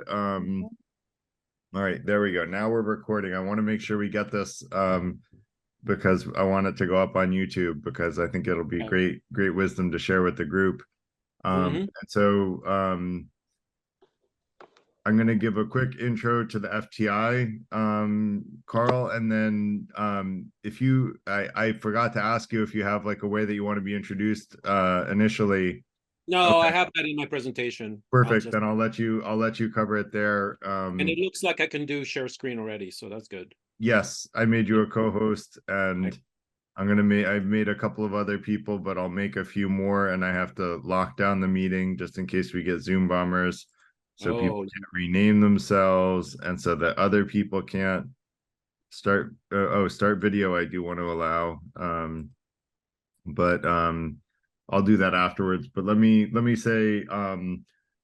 All right, there we go. Now we're recording. I want to make sure we get this because I want it to go up on YouTube because I think it'll be great wisdom to share with the group. And so I'm going to give a quick intro to the FTI, Karl, and then I forgot to ask you if you have like a way that you want to be introduced initially. No, Okay. I have that in my presentation. Perfect. Then I'll let you cover it there. And it looks like I can do share screen already, so that's good. Yes, I made you a co-host, and I've made a couple of other people, but I'll make a few more, and I have to lock down the meeting just in case we get Zoom bombers, so people can't rename themselves, and so that other people can't start. Start video. I do want to allow, but I'll do that afterwards. But let me say,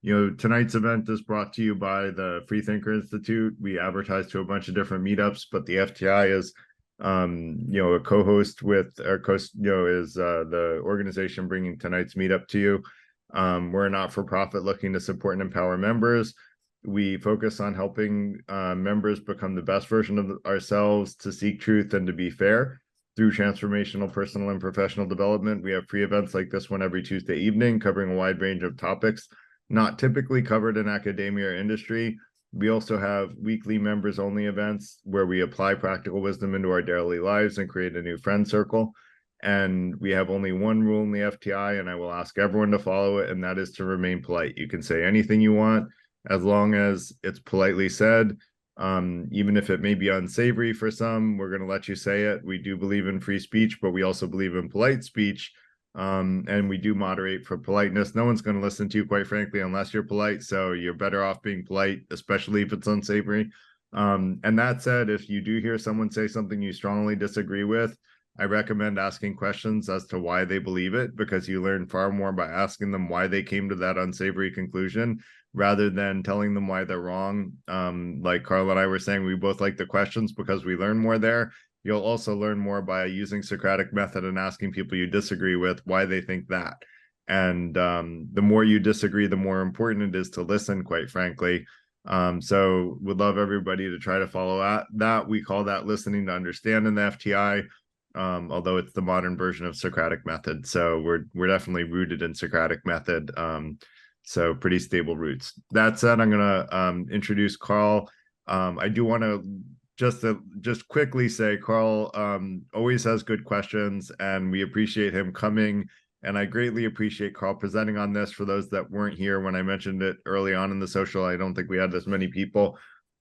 tonight's event is brought to you by the Freethinker Institute. We advertise to a bunch of different meetups, but the FTI is a co-host with our is the organization bringing tonight's meetup to you. We're a not-for-profit looking to support and empower members. We focus on helping members become the best version of ourselves, to seek truth and to be fair through transformational personal and professional development. We have free events like this one every Tuesday evening, covering a wide range of topics not typically covered in academia or industry. We also have weekly members only events where we apply practical wisdom into our daily lives and create a new friend circle. And we have only one rule in the FTI, and I will ask everyone to follow it, and that is to remain polite. You can say anything you want as long as it's politely said. Even if it may be unsavory for some, we're going to let you say it. We do believe in free speech, but we also believe in polite speech. And we do moderate for politeness. No one's going to listen to you, quite frankly, unless you're polite. So you're better off being polite, especially if it's unsavory. And that said, if you do hear someone say something you strongly disagree with, I recommend asking questions as to why they believe it, because you learn far more by asking them why they came to that unsavory conclusion rather than telling them why they're wrong. Like Karl and I were saying, we both like the questions because we learn more there. You'll also learn more by using Socratic method and asking people you disagree with why they think that. And the more you disagree, the more important it is to listen, quite frankly. So would love everybody to try to follow that. We call that listening to understand in the FTI, although it's the modern version of Socratic method. So we're definitely rooted in Socratic method. So pretty stable roots. That said, I'm going to introduce Karl. I do want to just quickly say Karl always has good questions, and we appreciate him coming. And I greatly appreciate Karl presenting on this. For those that weren't here when I mentioned it early on in the social, I don't think we had as many people.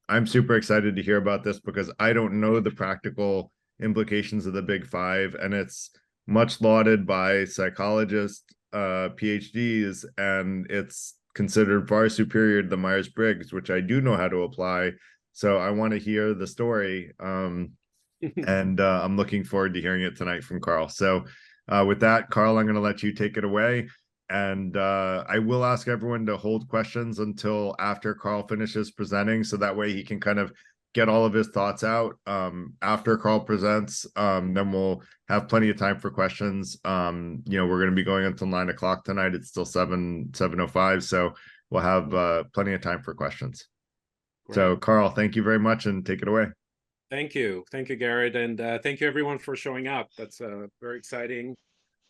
I'm super excited to hear about this because I don't know the practical implications of the Big Five, and it's much lauded by psychologists, PhDs, and it's considered far superior to the Myers-Briggs, which I do know how to apply. So I want to hear the story, and I'm looking forward to hearing it tonight from Karl. So with that, Karl, I'm going to let you take it away. And I will ask everyone to hold questions until after Karl finishes presenting, so that way he can kind of get all of his thoughts out. After Karl presents, then we'll have plenty of time for questions. We're going to be going until 9 o'clock tonight. It's still 7:05, so we'll have plenty of time for questions. Great. So Karl, thank you very much, and take it away. Thank you, Garrett, and thank you everyone for showing up. That's very exciting.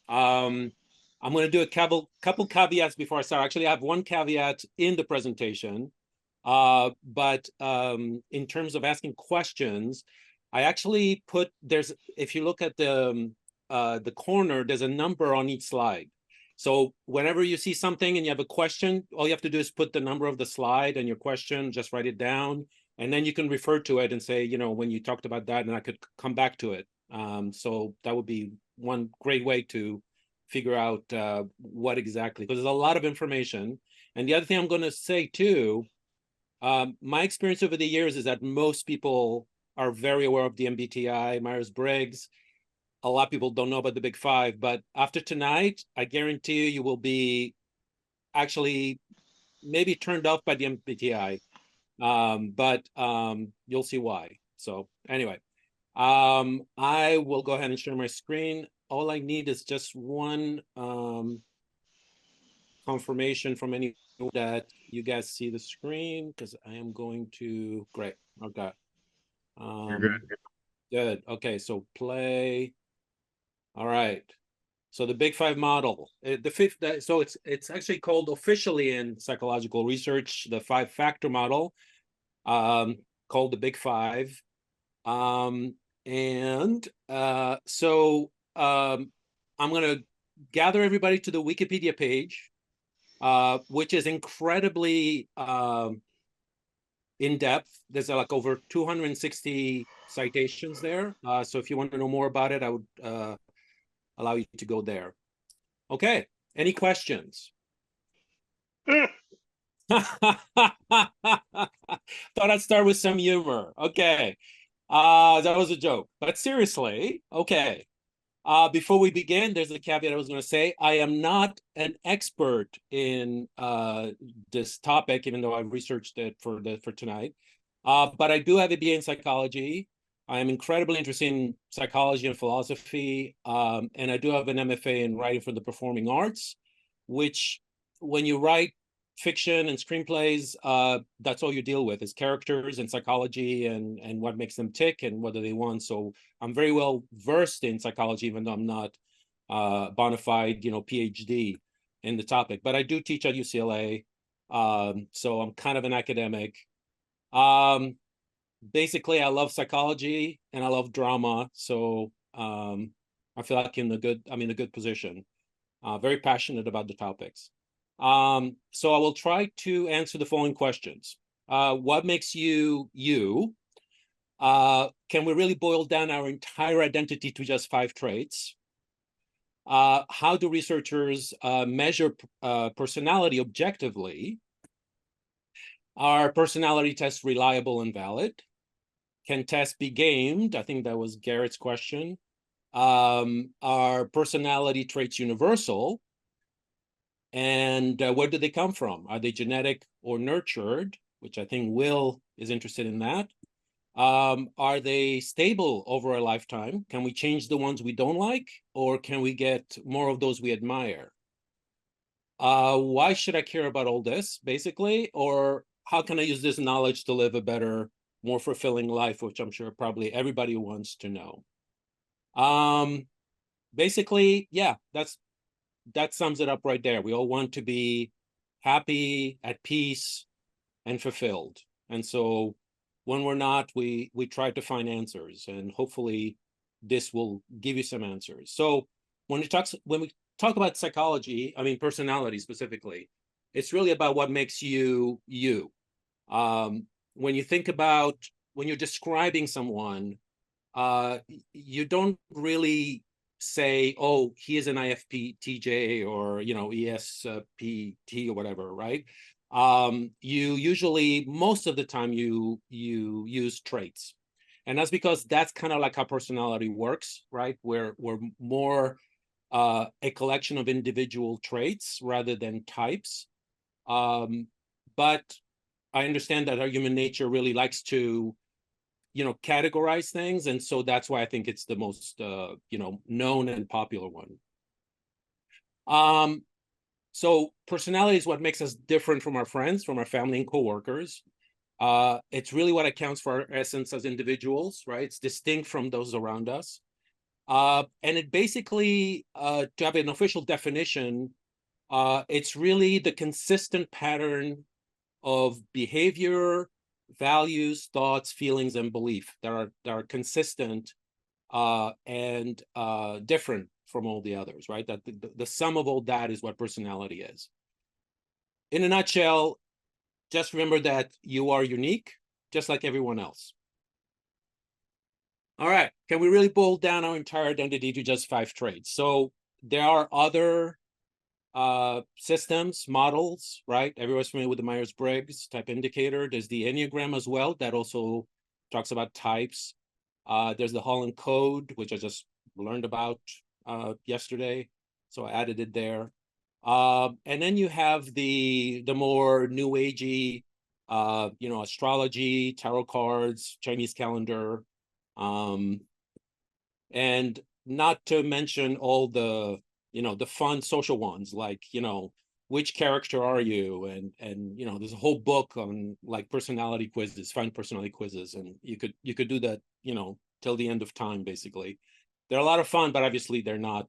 I'm going to do a couple caveats before I start. Actually, I have one caveat in the presentation. But in terms of asking questions, I actually if you look at the corner, there's a number on each slide. So whenever you see something and you have a question, all you have to do is put the number of the slide and your question, just write it down, and then you can refer to it and say, when you talked about that, and I could come back to it. So that would be one great way to figure out what exactly, because there's a lot of information. And the other thing I'm going to say too, my experience over the years is that most people are very aware of the MBTI, Myers-Briggs. A lot of people don't know about the Big Five, but after tonight, I guarantee you will be actually maybe turned off by the MBTI, but you'll see why. So anyway, I will go ahead and share my screen. All I need is just one confirmation from anyone that you guys see the screen because I am going to, great, okay. You're good. Good, okay, so play. All right, so the Big Five model, so it's actually called officially in psychological research, the 5-factor model, called the Big Five. I'm going to gather everybody to the Wikipedia page, which is incredibly in depth. There's like over 260 citations there. So if you want to know more about it, I would allow you to go there. Okay, any questions? Thought I'd start with some humor. Okay, that was a joke, but seriously, okay. Before we begin, there's a caveat I was going to say. I am not an expert in this topic, even though I've researched it for tonight. But I do have a BA in psychology. I am incredibly interested in psychology and philosophy, and I do have an MFA in writing for the performing arts, which, when you write fiction and screenplays, that's all you deal with is characters and psychology and what makes them tick and whether they want. So I'm very well versed in psychology, even though I'm not bona fide, PhD in the topic. But I do teach at UCLA, so I'm kind of an academic. Basically, I love psychology and I love drama, so I feel like I'm in a good position. Very passionate about the topics. So I will try to answer the following questions. What makes you you? Can we really boil down our entire identity to just 5 traits? How do researchers measure personality objectively? Are personality tests reliable and valid? Can tests be gamed? I think that was Garrett's question. Are personality traits universal? And where do they come from? Are they genetic or nurtured? Which I think Will is interested in that. Are they stable over a lifetime? Can we change the ones we don't like? Or can we get more of those we admire? Why should I care about all this, basically? Or how can I use this knowledge to live a better, more fulfilling life, which I'm sure probably everybody wants to know. Basically, yeah, that sums it up right there. We all want to be happy, at peace, and fulfilled. And so when we're not, we try to find answers, and hopefully this will give you some answers. So when we talk about psychology, I mean personality specifically, it's really about what makes you you. When you think about, when you're describing someone, you don't really say, oh, he is an IFPTJ or, ESPT or whatever, right? You usually, most of the time, you use traits. And that's because that's kind of like how personality works, right? We're more a collection of individual traits rather than types. But I understand that our human nature really likes to categorize things, and so that's why I think it's the most known and popular one. So personality is what makes us different from our friends, from our family and coworkers. It's really what accounts for our essence as individuals, right? It's distinct from those around us. And it basically, to have an official definition, it's really the consistent pattern of behavior, values, thoughts, feelings, and belief that are consistent and different from all the others, right? That the sum of all that is what personality is. In a nutshell, just remember that you are unique, just like everyone else. All right, can we really boil down our entire identity to just 5 traits? So there are other systems, models, right? Everyone's familiar with the Myers-Briggs type indicator. There's the Enneagram as well, that also talks about types. There's the Holland Code, which I just learned about yesterday, so I added it there. And then you have the more new agey, astrology, tarot cards, Chinese calendar, and not to mention all the the fun social ones like which character are you, and you know, there's a whole book on like personality quizzes, fun personality quizzes, and you could do that, you know, till the end of time. Basically, they're a lot of fun, but obviously they're not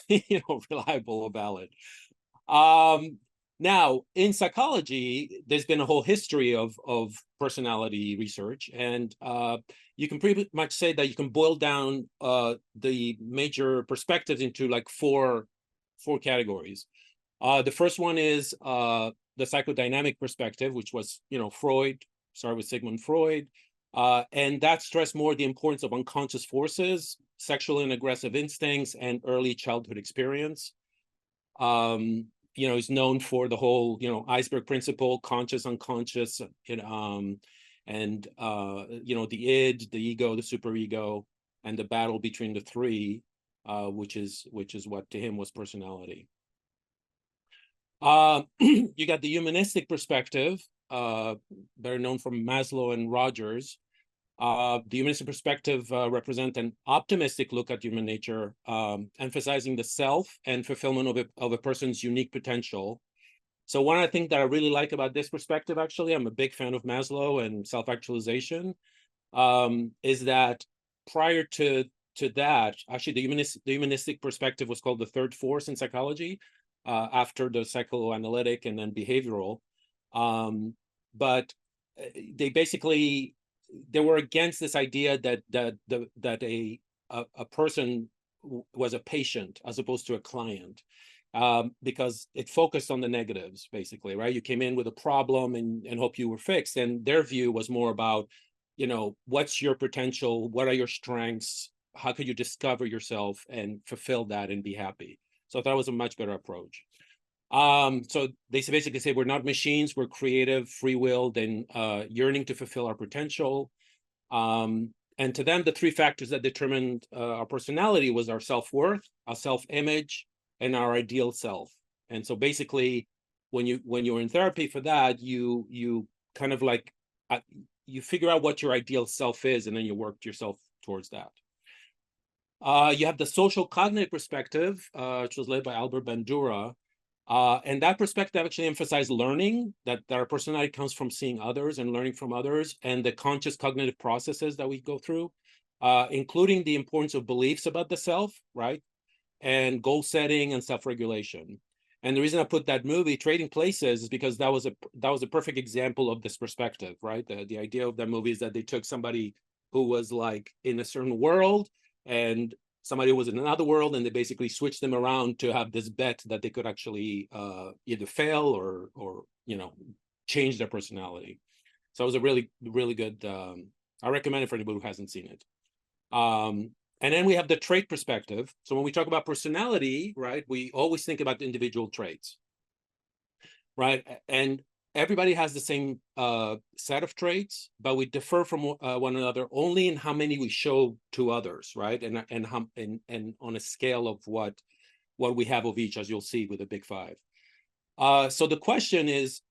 you know, reliable or valid. Now, in psychology, there's been a whole history of personality research, and you can pretty much say that you can boil down the major perspectives into like four categories. The first one is the psychodynamic perspective, which was, you know, Freud, started with Sigmund Freud, and that stressed more the importance of unconscious forces, sexual and aggressive instincts, and early childhood experience. You know, he's known for the whole, you know, iceberg principle, conscious, unconscious, and you know, the id, the ego, the superego, and the battle between the three, which is what to him was personality. You got the humanistic perspective, better known from Maslow and Rogers. The humanistic perspective represent an optimistic look at human nature, emphasizing the self and fulfillment of a person's unique potential. So one of the things that I really like about this perspective, actually, I'm a big fan of Maslow and self-actualization, is that prior to that, actually, the humanistic perspective was called the third force in psychology, after the psychoanalytic and then behavioral. But they basically, they were against this idea that a person was a patient as opposed to a client, because it focused on the negatives, basically, right? You came in with a problem and hope you were fixed, and their view was more about, you know, what's your potential, what are your strengths, how could you discover yourself and fulfill that and be happy. So that was a much better approach. So they basically say we're not machines, we're creative, free-willed, and yearning to fulfill our potential. And to them, the three factors that determined our personality was our self-worth, our self-image, and our ideal self. And so basically, when you're in therapy for that, you kind of like you figure out what your ideal self is, and then you work yourself towards that. You have the social cognitive perspective, which was led by Albert Bandura. And that perspective actually emphasized learning, that our personality comes from seeing others and learning from others, and the conscious cognitive processes that we go through, including the importance of beliefs about the self, right? And goal setting and self-regulation. And the reason I put that movie, Trading Places, is because that was a perfect example of this perspective, right? The idea of that movie is that they took somebody who was like in a certain world and somebody who was in another world, and they basically switched them around to have this bet that they could actually either fail or you know, change their personality. So it was a really, really good, I recommend it for anybody who hasn't seen it. And then we have the trait perspective. So when we talk about personality, right, we always think about the individual traits, right? And everybody has the same set of traits, but we differ from one another only in how many we show to others, right? And on a scale of what we have of each, as you'll see with the big five. So the question is,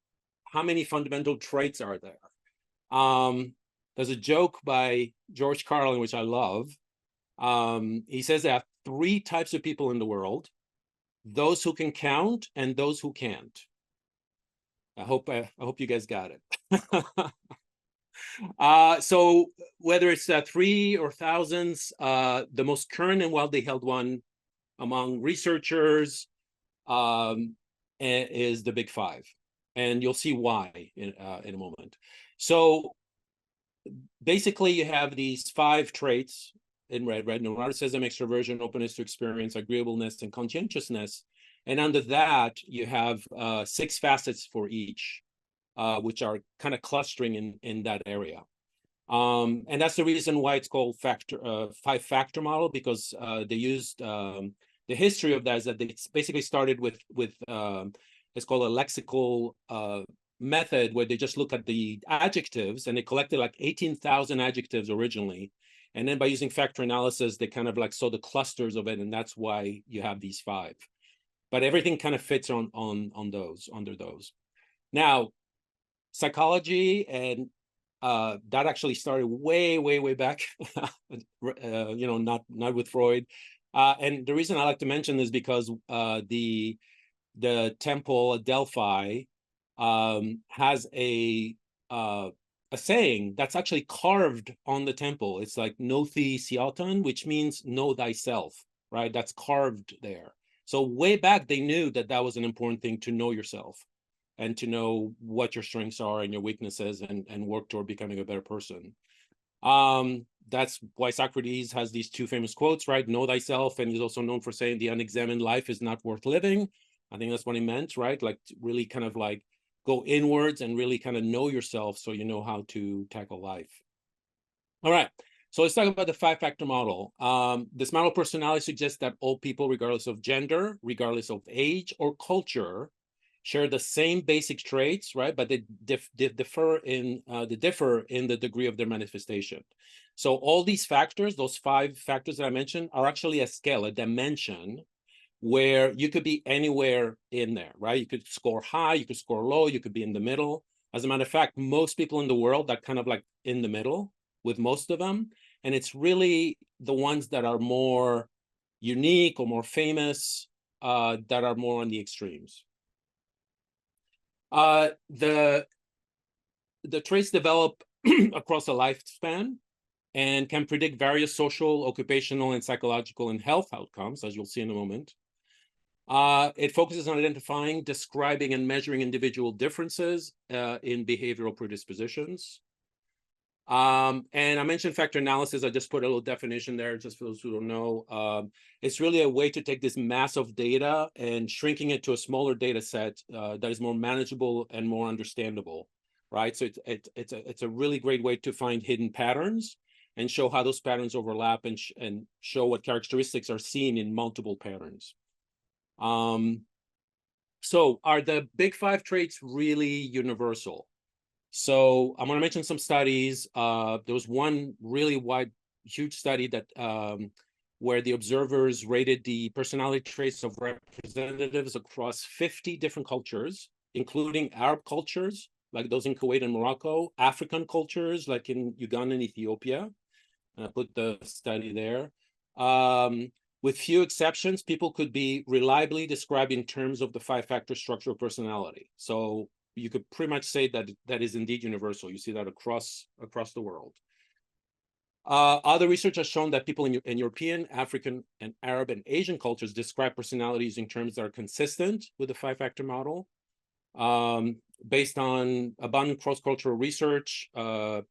how many fundamental traits are there? There's a joke by George Carlin, which I love. He says there are three types of people in the world: those who can count and those who can't. I hope you guys got it. So whether it's three or thousands, the most current and widely held one among researchers is the big five, and you'll see why in a moment. So basically, you have these five traits in red: neuroticism, extroversion, openness to experience, agreeableness, and conscientiousness. And under that, you have 6 facets for each, which are kind of clustering in that area. And that's the reason why it's called 5-factor model, because they used the history of that is that they basically started with it's called a lexical method, where they just look at the adjectives, and they collected like 18,000 adjectives originally. And then by using factor analysis, they kind of like saw the clusters of it, and that's why you have these 5. But everything kind of fits on those, under those. Now, psychology and that actually started way back, you know, not with Freud. And the reason I like to mention this is because the the temple at Delphi has a saying that's actually carved on the temple. It's like "Nothi Siatan," which means "know thyself," right? That's carved there. So way back, they knew that that was an important thing, to know yourself and to know what your strengths are and your weaknesses, and work toward becoming a better person. That's why Socrates has these two famous quotes, right? Know thyself, and he's also known for saying the unexamined life is not worth living. I think that's what he meant, right? Like really kind of like go inwards and really kind of know yourself so you know how to tackle life. All right, so let's talk about the five-factor model. This model of personality suggests that all people, regardless of gender, regardless of age or culture, share the same basic traits, right? But they differ in the degree of their manifestation. So all these factors, those five factors that I mentioned, are actually a scale, a dimension, where you could be anywhere in there, right? You could score high, you could score low, you could be in the middle. As a matter of fact, most people in the world are kind of like in the middle with most of them. And it's really the ones that are more unique or more famous that are more on the extremes. The traits develop across a lifespan and can predict various social, occupational, and psychological and health outcomes, as you'll see in a moment. It focuses on identifying, describing, and measuring individual differences in behavioral predispositions. And I mentioned factor analysis. I just put a little definition there just for those who don't know. It's really a way to take this mass of data and shrinking it to a smaller data set that is more manageable and more understandable, right? So it's a really great way to find hidden patterns and show how those patterns overlap, and show what characteristics are seen in multiple patterns. So are the big five traits really universal? So I'm going to mention some studies. There was one really huge study that where the observers rated the personality traits of representatives across 50 different cultures, including Arab cultures, like those in Kuwait and Morocco, African cultures, like in Uganda and Ethiopia. And I put the study there. With few exceptions, people could be reliably described in terms of the five-factor structure of personality. So you could pretty much say that that is indeed universal. You see that across the world. Other research has shown that people in European, African, and Arab and Asian cultures describe personalities in terms that are consistent with the five-factor model. Based on abundant cross-cultural research, the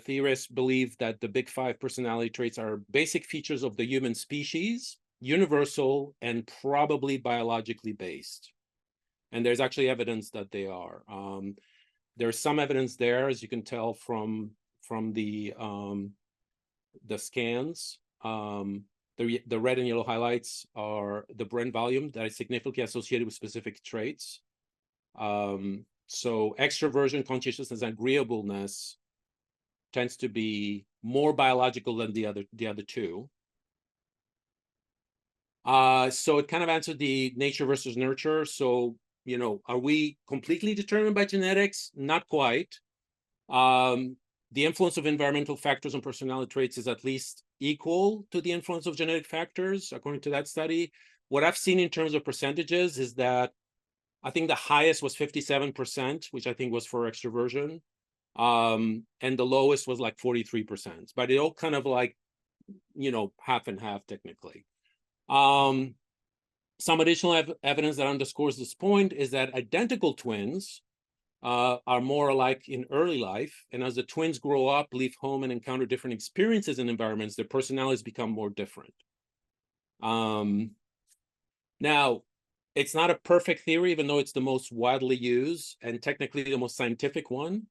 theorists believe that the big five personality traits are basic features of the human species, universal, and probably biologically based. And there's actually evidence that they are. There's some evidence there, as you can tell from the scans. The red and yellow highlights are the brain volume that is significantly associated with specific traits. So extroversion, conscientiousness, and agreeableness tends to be more biological than the other two. So it kind of answered the nature versus nurture. So, you know, are we completely determined by genetics? Not quite. The influence of environmental factors on personality traits is at least equal to the influence of genetic factors, according to that study. What I've seen in terms of percentages is that I think the highest was 57%, which I think was for extroversion. And the lowest was like 43%, but it all kind of like, you know, half and half technically. Some additional evidence that underscores this point is that identical twins are more alike in early life, and as the twins grow up, leave home, and encounter different experiences and environments, their personalities become more different. Now, it's not a perfect theory, even though it's the most widely used and technically the most scientific one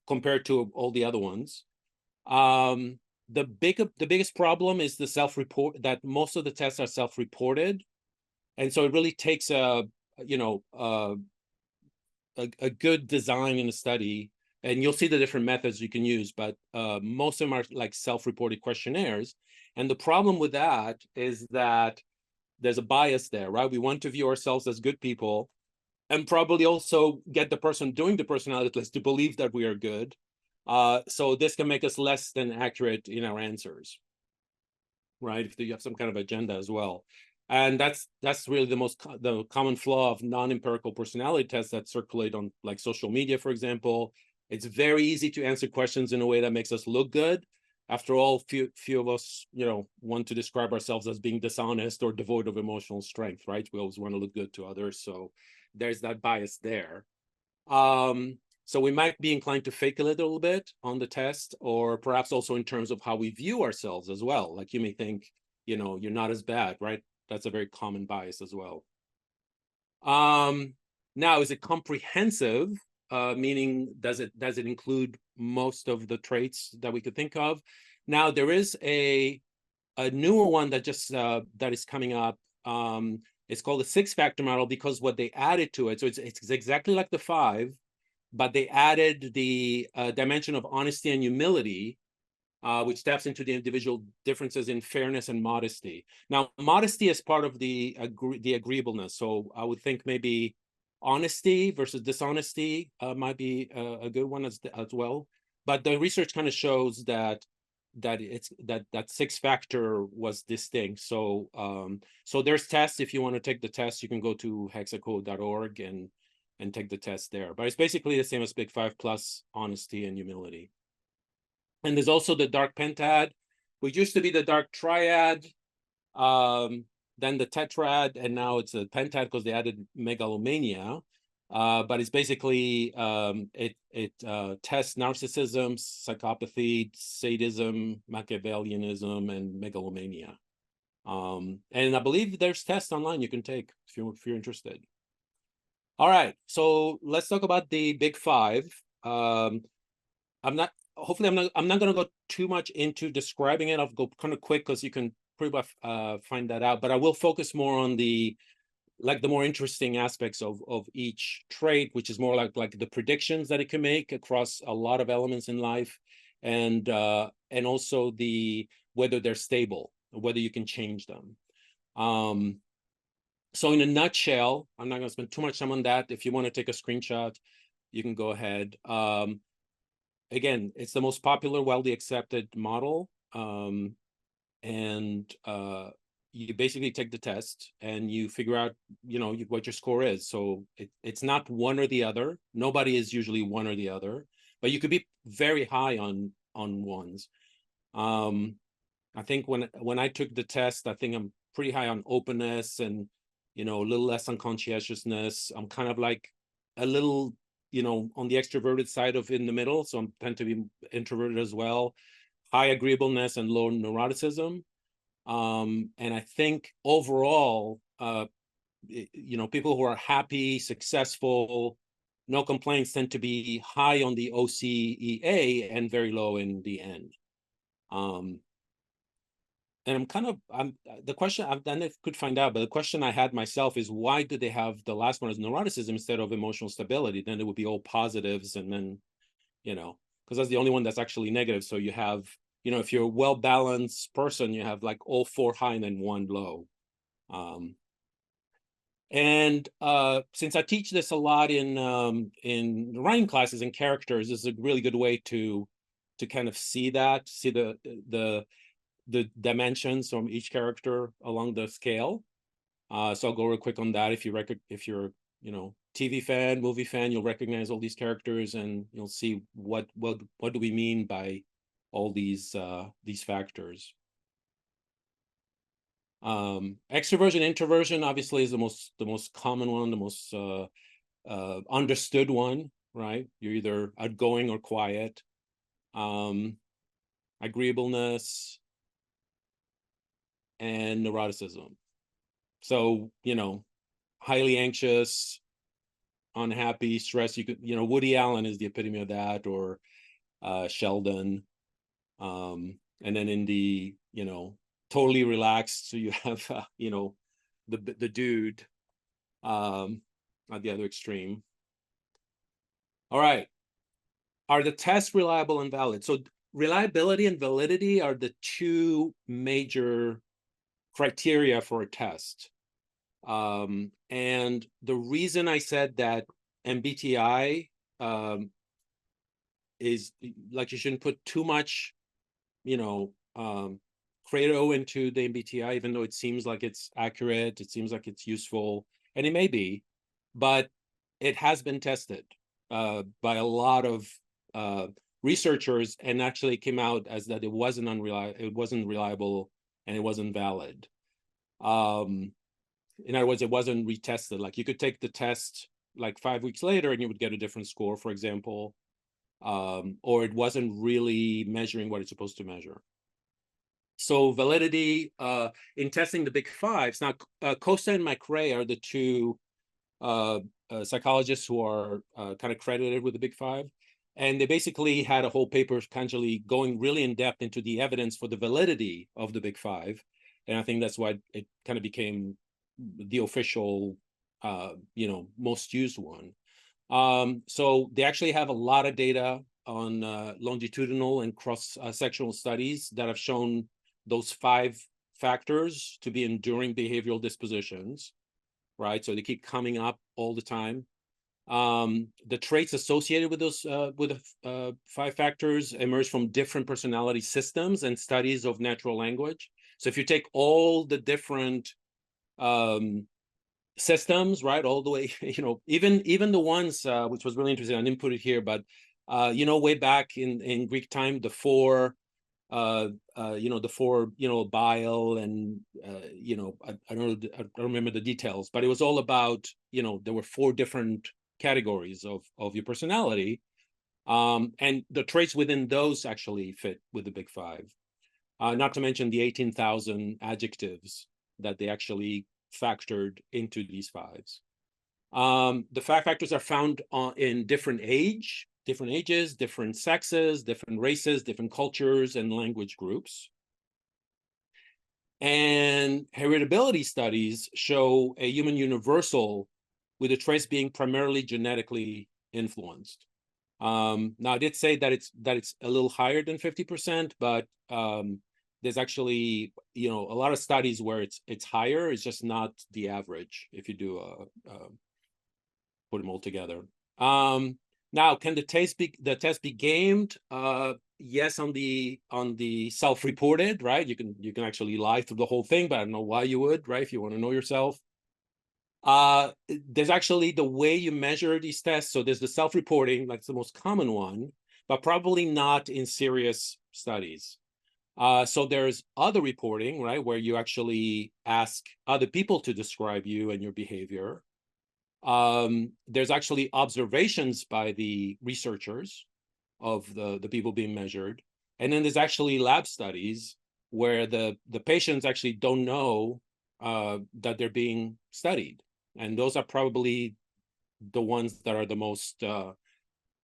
compared to all the other ones. The biggest problem is the self-report, that most of the tests are self-reported, and so it really takes a good design in the study, and you'll see the different methods you can use, but most of them are like self-reported questionnaires. And the problem with that is that there's a bias there, right? We want to view ourselves as good people, and probably also get the person doing the personality test to believe that we are good. So this can make us less than accurate in our answers, right? If you have some kind of agenda as well. And that's really the common flaw of non-empirical personality tests that circulate on like social media, for example. It's very easy to answer questions in a way that makes us look good. After all, few of us, want to describe ourselves as being dishonest or devoid of emotional strength, right? We always want to look good to others, so there's that bias there. So we might be inclined to fake a little bit on the test, or perhaps also in terms of how we view ourselves as well. Like you may think, you're not as bad, right? That's a very common bias as well. Now, is it comprehensive? Meaning, does it include most of the traits that we could think of? Now, there is a newer one that that is coming up. It's called the 6-factor model, because what they added to it, so it's exactly like the 5, but they added the dimension of honesty and humility, which taps into the individual differences in fairness and modesty. Now, modesty is part of the agreeableness. So I would think maybe honesty versus dishonesty might be a good one as well. But the research kind of shows that that 6-factor was distinct. So so there's tests. If you want to take the test, you can go to hexacode.org and take the test there. But it's basically the same as Big 5 plus honesty and humility. And there's also the dark pentad, which used to be the dark triad, then the tetrad, and now it's a pentad because they added megalomania. But it's basically it tests narcissism, psychopathy, sadism, Machiavellianism, and megalomania. And I believe there's tests online you can take if you're interested. All right, so let's talk about the Big 5. I'm not going to go too much into describing it. I'll go kind of quick because you can pretty much find that out. But I will focus more on the more interesting aspects of each trait, which is more like the predictions that it can make across a lot of elements in life, and also whether they're stable, whether you can change them. So in a nutshell, I'm not going to spend too much time on that. If you want to take a screenshot, you can go ahead. Again, it's the most popular, widely accepted model. And you basically take the test and you figure out, what your score is. So it's not one or the other. Nobody is usually one or the other, but you could be very high on ones. I think when I took the test, I think I'm pretty high on openness and, a little less on conscientiousness. I'm kind of like a little, on the extroverted side of in the middle. So I tend to be introverted as well. High agreeableness and low neuroticism. And I think overall, people who are happy, successful, no complaints tend to be high on the OCEA and very low in the N. And the question I've done, if could find out, but the question I had myself is, why do they have the last one as neuroticism instead of emotional stability? Then it would be all positives, and then, because that's the only one that's actually negative. So you have, if you're a well-balanced person, you have like all 4 high and then 1 low. And since I teach this a lot in writing classes and characters, this is a really good way to kind of see the dimensions from each character along the scale. So I'll go real quick on that. If you're TV fan, movie fan, you'll recognize all these characters and you'll see what do we mean by all these factors. Extroversion, introversion obviously is the most common one, the most understood one, right? You're either outgoing or quiet. Agreeableness and neuroticism. So, highly anxious, unhappy, stressed. You could, Woody Allen is the epitome of that, or Sheldon. And then in the, totally relaxed, so you have, the dude at the other extreme. All right. Are the tests reliable and valid? So reliability and validity are the 2 major criteria for a test. And the reason I said that MBTI is like, you shouldn't put too much, credo into the MBTI, even though it seems like it's accurate, it seems like it's useful, and it may be, but it has been tested by a lot of researchers, and actually came out as that it wasn't reliable, and it wasn't valid. In other words, it wasn't retested. Like, you could take the test like 5 weeks later and you would get a different score, for example, or it wasn't really measuring what it's supposed to measure. So validity in testing the big fives. Now, Costa and McRae are the two psychologists who are kind of credited with the big five. And they basically had a whole paper potentially going really in depth into the evidence for the validity of the big five. And I think that's why it kind of became the official, most used one. So they actually have a lot of data on longitudinal and cross-sectional studies that have shown those 5 factors to be enduring behavioral dispositions, right? So they keep coming up all the time. The traits associated with those with the 5 factors emerge from different personality systems and studies of natural language. So if you take all the different systems, right, all the way, even the ones which was really interesting, I didn't put it here, but way back in Greek time, the 4 bile, and I don't remember the details, but it was all about, there were 4 different categories of your personality, and the traits within those actually fit with the big 5, not to mention the 18,000 adjectives that they actually factored into these 5s. The 5 factors are found in different ages, different sexes, different races, different cultures, and language groups. And heritability studies show a human universal, with the traits being primarily genetically influenced. Now, I did say that it's a little higher than 50%, but there's actually a lot of studies where it's higher. It's just not the average if you do put them all together. Now, can the test be gamed? Yes, on the self-reported, right? You can actually lie through the whole thing, but I don't know why you would, right? If you want to know yourself. There's actually the way you measure these tests. So there's the self-reporting, like the most common one, but probably not in serious studies. So there's other reporting, right, where you actually ask other people to describe you and your behavior. There's actually observations by the researchers of the people being measured. And then there's actually lab studies where the patients actually don't know that they're being studied. And those are probably the ones that are the most,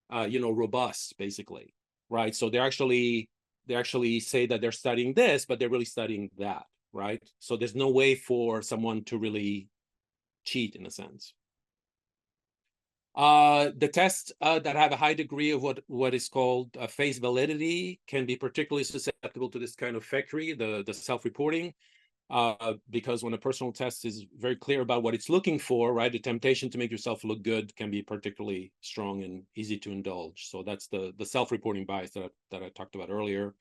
robust, basically, right? So they actually say that they're studying this, but they're really studying that, right? So there's no way for someone to really cheat, in a sense. The tests that have a high degree of what is called face validity can be particularly susceptible to this kind of fakery, the self-reporting, because when a personal test is very clear about what it's looking for, right, the temptation to make yourself look good can be particularly strong and easy to indulge. So that's the self-reporting bias that I talked about earlier.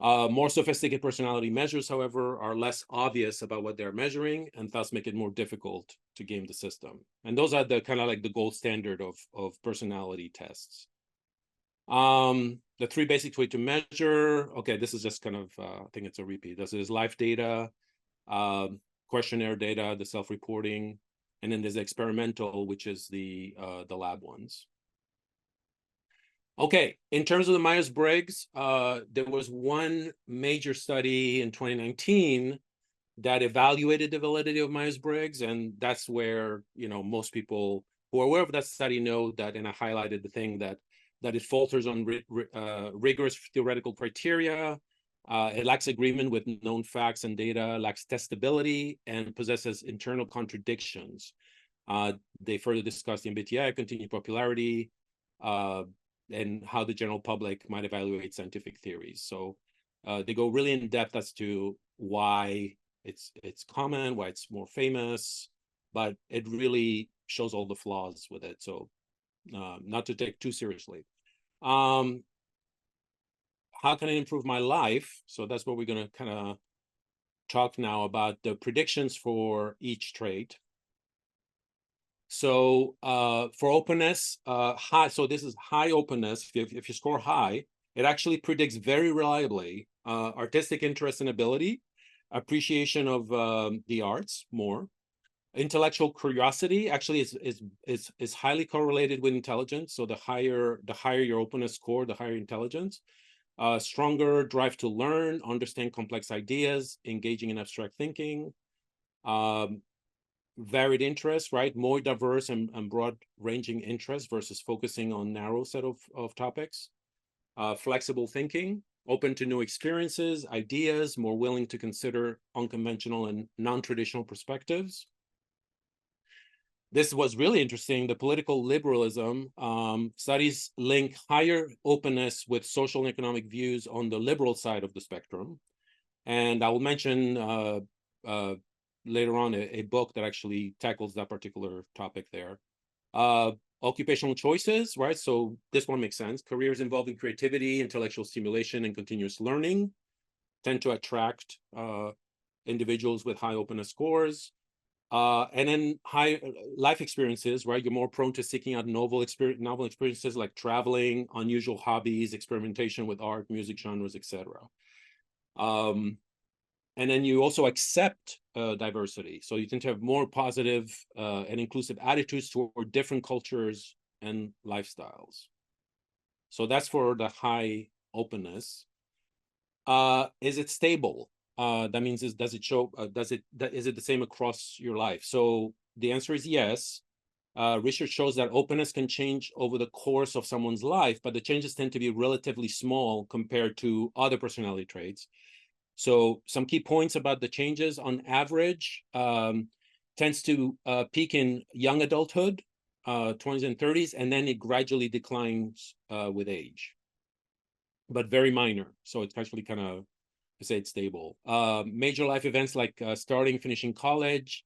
More sophisticated personality measures, however, are less obvious about what they're measuring, and thus make it more difficult to game the system. And those are the kind of like the gold standard of personality tests. The 3 basic ways to measure. Okay, this is just kind of, I think it's a repeat. This is life data, questionnaire data, the self-reporting, and then there's the experimental, which is the lab ones. Okay, in terms of the Myers-Briggs, there was one major study in 2019 that evaluated the validity of Myers-Briggs, and that's where most people who are aware of that study know that, and I highlighted the thing that it falters on rigorous theoretical criteria, it lacks agreement with known facts and data, lacks testability, and possesses internal contradictions. They further discuss the MBTI, continued popularity, and how the general public might evaluate scientific theories. So they go really in depth as to why it's common, why it's more famous, but it really shows all the flaws with it. So not to take too seriously. how can I improve my life? So that's what we're going to kind of talk now about, the predictions for each trait. So for openness, high. So this is high openness. If you score high, it actually predicts very reliably artistic interest and ability, appreciation of the arts more. Intellectual curiosity actually is highly correlated with intelligence. So the higher your openness score, the higher intelligence. Stronger drive to learn, understand complex ideas, engaging in abstract thinking. Varied interests, right? More diverse and broad-ranging interests versus focusing on narrow set of topics. Flexible thinking, open to new experiences, ideas, more willing to consider unconventional and non-traditional perspectives. This was really interesting. The political liberalism studies link higher openness with social and economic views on the liberal side of the spectrum. And I will mention later on a book that actually tackles that particular topic there. Occupational choices, right? So this one makes sense. Careers involving creativity, intellectual stimulation, and continuous learning tend to attract individuals with high openness scores. And then high life experiences, right? You're more prone to seeking out novel experiences like traveling, unusual hobbies, experimentation with art, music genres, etc. And then you also accept diversity. So you tend to have more positive and inclusive attitudes toward different cultures and lifestyles. So that's for the high openness. Is it stable? That means does it show, is it the same across your life? So the answer is yes. Research shows that openness can change over the course of someone's life, but the changes tend to be relatively small compared to other personality traits. So some key points about the changes: on average, tends to peak in young adulthood, 20s and 30s, and then it gradually declines with age, but very minor. So it's actually kind of, I say it's stable. Major life events like starting, finishing college,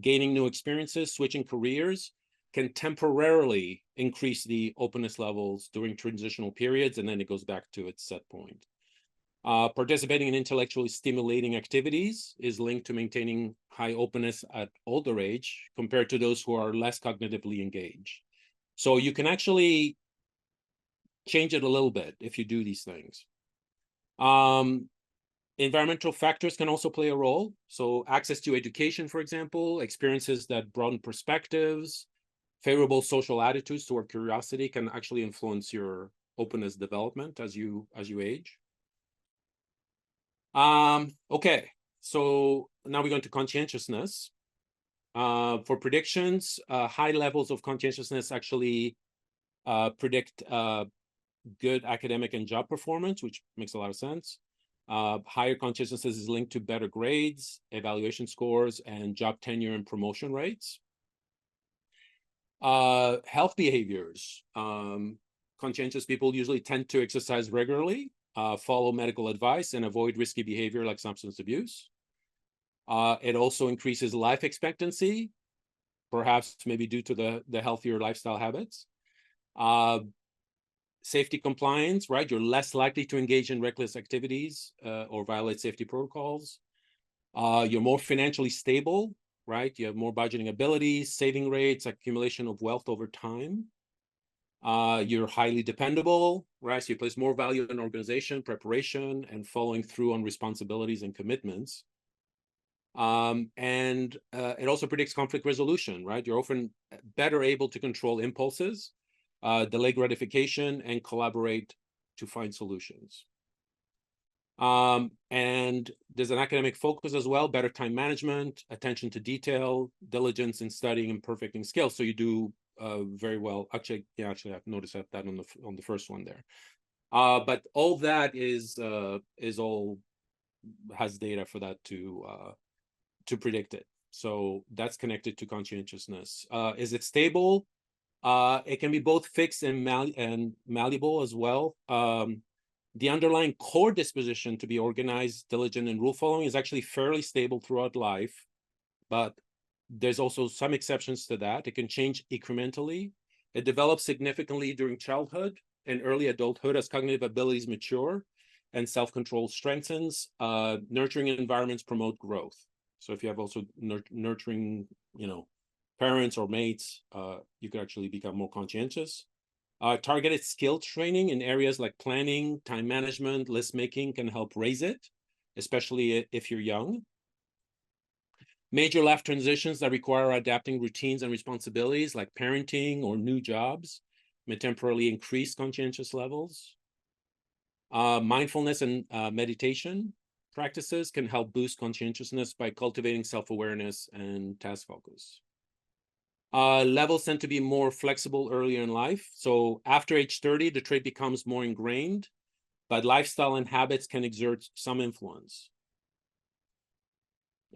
gaining new experiences, switching careers can temporarily increase the openness levels during transitional periods, and then it goes back to its set point. Participating in intellectually stimulating activities is linked to maintaining high openness at older age compared to those who are less cognitively engaged. So you can actually change it a little bit if you do these things. Environmental factors can also play a role. So access to education, for example, experiences that broaden perspectives, favorable social attitudes toward curiosity can actually influence your openness development as you age. Okay, so now we're going to conscientiousness. For predictions, high levels of conscientiousness actually predict good academic and job performance, which makes a lot of sense. Higher conscientiousness is linked to better grades, evaluation scores, and job tenure and promotion rates. Health behaviors. Conscientious people usually tend to exercise regularly, follow medical advice, and avoid risky behavior like substance abuse. It also increases life expectancy, perhaps maybe due to the healthier lifestyle habits. Safety compliance, right? You're less likely to engage in reckless activities or violate safety protocols. You're more financially stable, right? You have more budgeting abilities, saving rates, accumulation of wealth over time. You're highly dependable, right? So you place more value in organization, preparation, and following through on responsibilities and commitments. And it also predicts conflict resolution, right? You're often better able to control impulses, delay gratification, and collaborate to find solutions. And there's an academic focus as well, better time management, attention to detail, diligence in studying, and perfecting skills. So you do very well. Actually, I've noticed that on the first one there. But all that is all has data for that to predict it. So that's connected to conscientiousness. Is it stable? It can be both fixed and malleable as well. The underlying core disposition to be organized, diligent, and rule following is actually fairly stable throughout life, but there's also some exceptions to that. It can change incrementally. It develops significantly during childhood and early adulthood as cognitive abilities mature. and self-control strengthens. Nurturing environments promote growth. So if you have also nurturing, parents or mates, you could actually become more conscientious. Targeted skill training in areas like planning, time management, list making can help raise it, especially if you're young. Major life transitions that require adapting routines and responsibilities like parenting or new jobs may temporarily increase conscientious levels. Mindfulness and meditation practices can help boost conscientiousness by cultivating self-awareness and task focus. Levels tend to be more flexible earlier in life. So after age 30, the trait becomes more ingrained, but lifestyle and habits can exert some influence.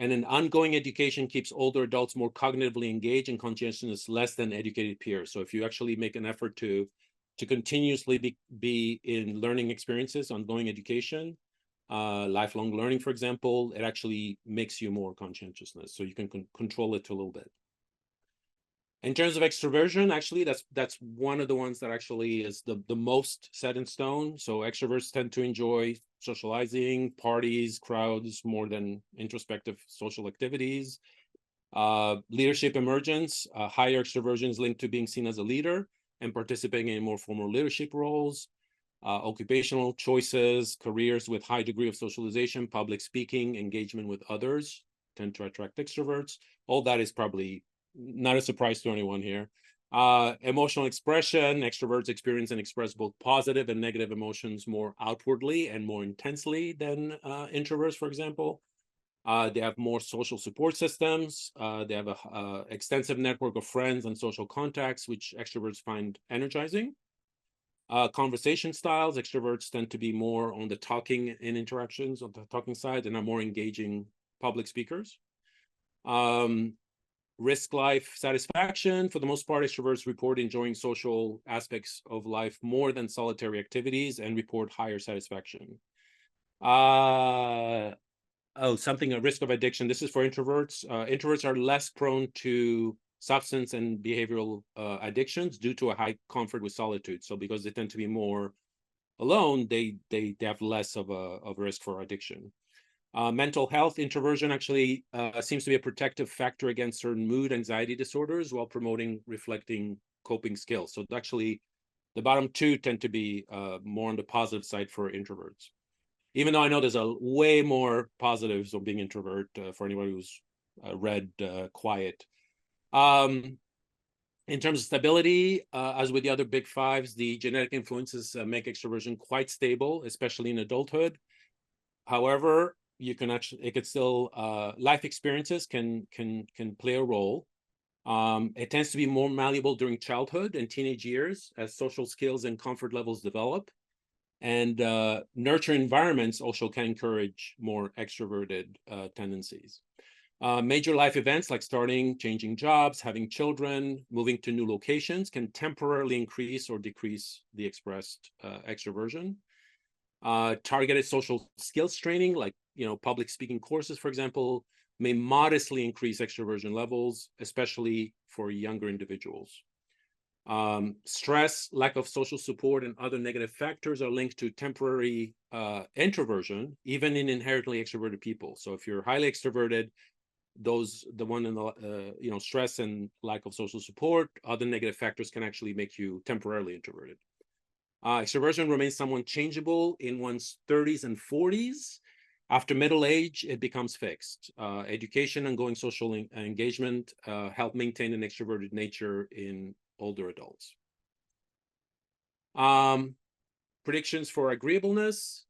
And an ongoing education keeps older adults more cognitively engaged and conscientious, less than educated peers. So if you actually make an effort to continuously be in learning experiences, ongoing education, lifelong learning, for example, it actually makes you more conscientiousness. So you can control it a little bit. In terms of extroversion, actually, that's one of the ones that actually is the most set in stone. So extroverts tend to enjoy socializing, parties, crowds, more than introspective social activities. Leadership emergence, higher extroversion is linked to being seen as a leader and participating in more formal leadership roles. Occupational choices, careers with high degree of socialization, public speaking, engagement with others tend to attract extroverts. All that is probably not a surprise to anyone here. Emotional expression, extroverts experience and express both positive and negative emotions more outwardly and more intensely than introverts, for example. They have more social support systems. They have an extensive network of friends and social contacts, which extroverts find energizing. Conversation styles, extroverts tend to be more on the talking in interactions, on the talking side, and are more engaging public speakers. Risk life satisfaction, for the most part, extroverts report enjoying social aspects of life more than solitary activities and report higher satisfaction. A risk of addiction. This is for introverts. Introverts are less prone to substance and behavioral addictions due to a high comfort with solitude. So because they tend to be more alone, they have less of a risk for addiction. Mental health, introversion actually seems to be a protective factor against certain mood anxiety disorders while promoting reflecting coping skills. So actually, the bottom two tend to be more on the positive side for introverts. Even though I know there's a way more positives of being introvert for anyone who's read Quiet. In terms of stability, as with the other big fives, the genetic influences make extroversion quite stable, especially in adulthood. However, life experiences can play a role. It tends to be more malleable during childhood and teenage years as social skills and comfort levels develop. And nurture environments also can encourage more extroverted tendencies. Major life events like starting, changing jobs, having children, moving to new locations can temporarily increase or decrease the expressed extroversion. Targeted social skills training, like public speaking courses, for example, may modestly increase extroversion levels, especially for younger individuals. Stress, lack of social support, and other negative factors are linked to temporary introversion, even in inherently extroverted people. So if you're highly extroverted, stress and lack of social support, other negative factors can actually make you temporarily introverted. Extroversion remains somewhat changeable in one's 30s and 40s. After middle age, it becomes fixed. Education and ongoing social engagement help maintain an extroverted nature in older adults. Predictions for agreeableness,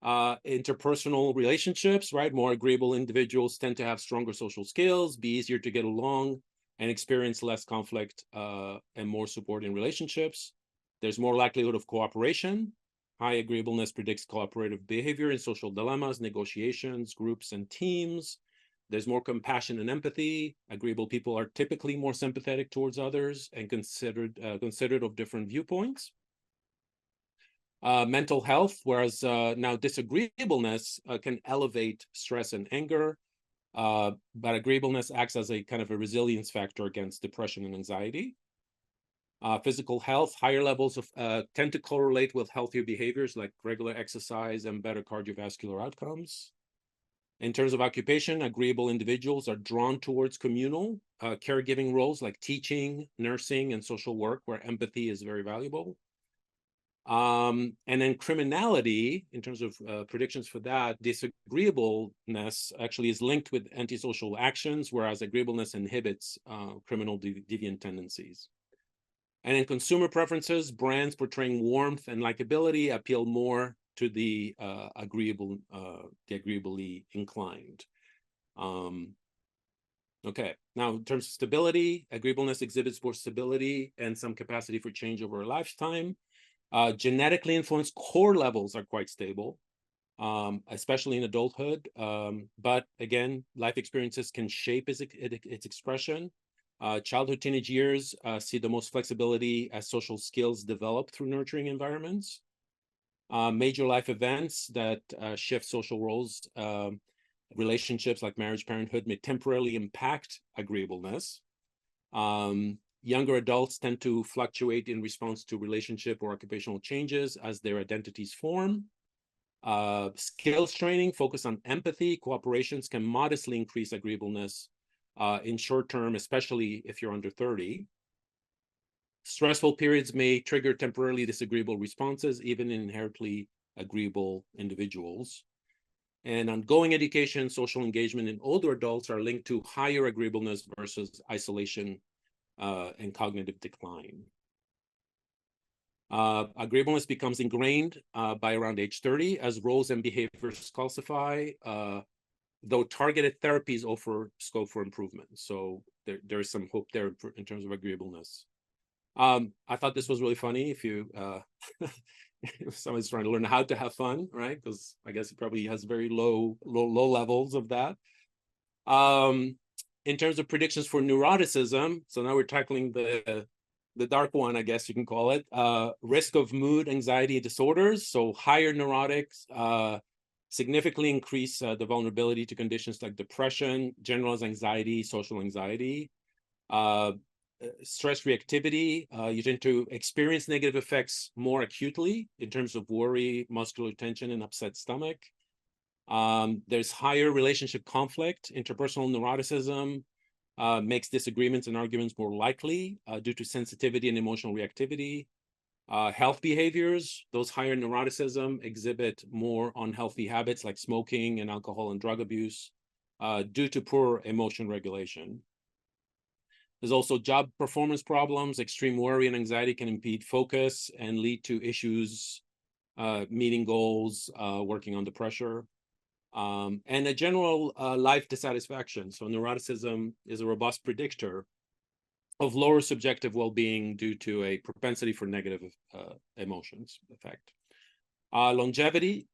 interpersonal relationships, right? More agreeable individuals tend to have stronger social skills, be easier to get along, and experience less conflict and more support in relationships. There's more likelihood of cooperation. High agreeableness predicts cooperative behavior in social dilemmas, negotiations, groups, and teams. There's more compassion and empathy. Agreeable people are typically more sympathetic towards others and considered of different viewpoints. Mental health, whereas now disagreeableness can elevate stress and anger, but agreeableness acts as a kind of a resilience factor against depression and anxiety. Physical health, higher levels of tend to correlate with healthier behaviors like regular exercise and better cardiovascular outcomes. In terms of occupation, agreeable individuals are drawn towards communal caregiving roles like teaching, nursing, and social work, where empathy is very valuable. And then criminality, in terms of predictions for that, disagreeableness actually is linked with antisocial actions, whereas agreeableness inhibits criminal deviant tendencies. And in consumer preferences, brands portraying warmth and likability appeal more to the agreeably inclined. Okay, now in terms of stability, agreeableness exhibits more stability and some capacity for change over a lifetime. Genetically influenced core levels are quite stable, especially in adulthood. But again, life experiences can shape its expression. Childhood, teenage years see the most flexibility as social skills develop through nurturing environments. Major life events that shift social roles, relationships like marriage, parenthood may temporarily impact agreeableness. Younger adults tend to fluctuate in response to relationship or occupational changes as their identities form. Skills training focused on empathy, cooperations can modestly increase agreeableness in short term, especially if you're under 30. Stressful periods may trigger temporarily disagreeable responses, even in inherently agreeable individuals. And ongoing education, social engagement in older adults are linked to higher agreeableness versus isolation and cognitive decline. Agreeableness becomes ingrained by around age 30 as roles and behaviors calcify, though targeted therapies offer scope for improvement. So there is some hope there in terms of agreeableness. I thought this was really funny if you if someone's trying to learn how to have fun, right? Because I guess it probably has very low levels of that. In terms of predictions for neuroticism, so now we're tackling the dark one, I guess you can call it. Risk of mood anxiety disorders, so higher neurotics significantly increase the vulnerability to conditions like depression, generalized anxiety, social anxiety. Stress reactivity, you tend to experience negative effects more acutely in terms of worry, muscular tension, and upset stomach. There's higher relationship conflict. Interpersonal neuroticism makes disagreements and arguments more likely due to sensitivity and emotional reactivity. Health behaviors, those higher neuroticism exhibit more unhealthy habits like smoking and alcohol and drug abuse due to poor emotion regulation. There's also job performance problems. Extreme worry and anxiety can impede focus and lead to issues meeting goals, working under pressure, and a general life dissatisfaction. So neuroticism is a robust predictor of lower subjective well-being due to a propensity for negative emotions effect. Longevity,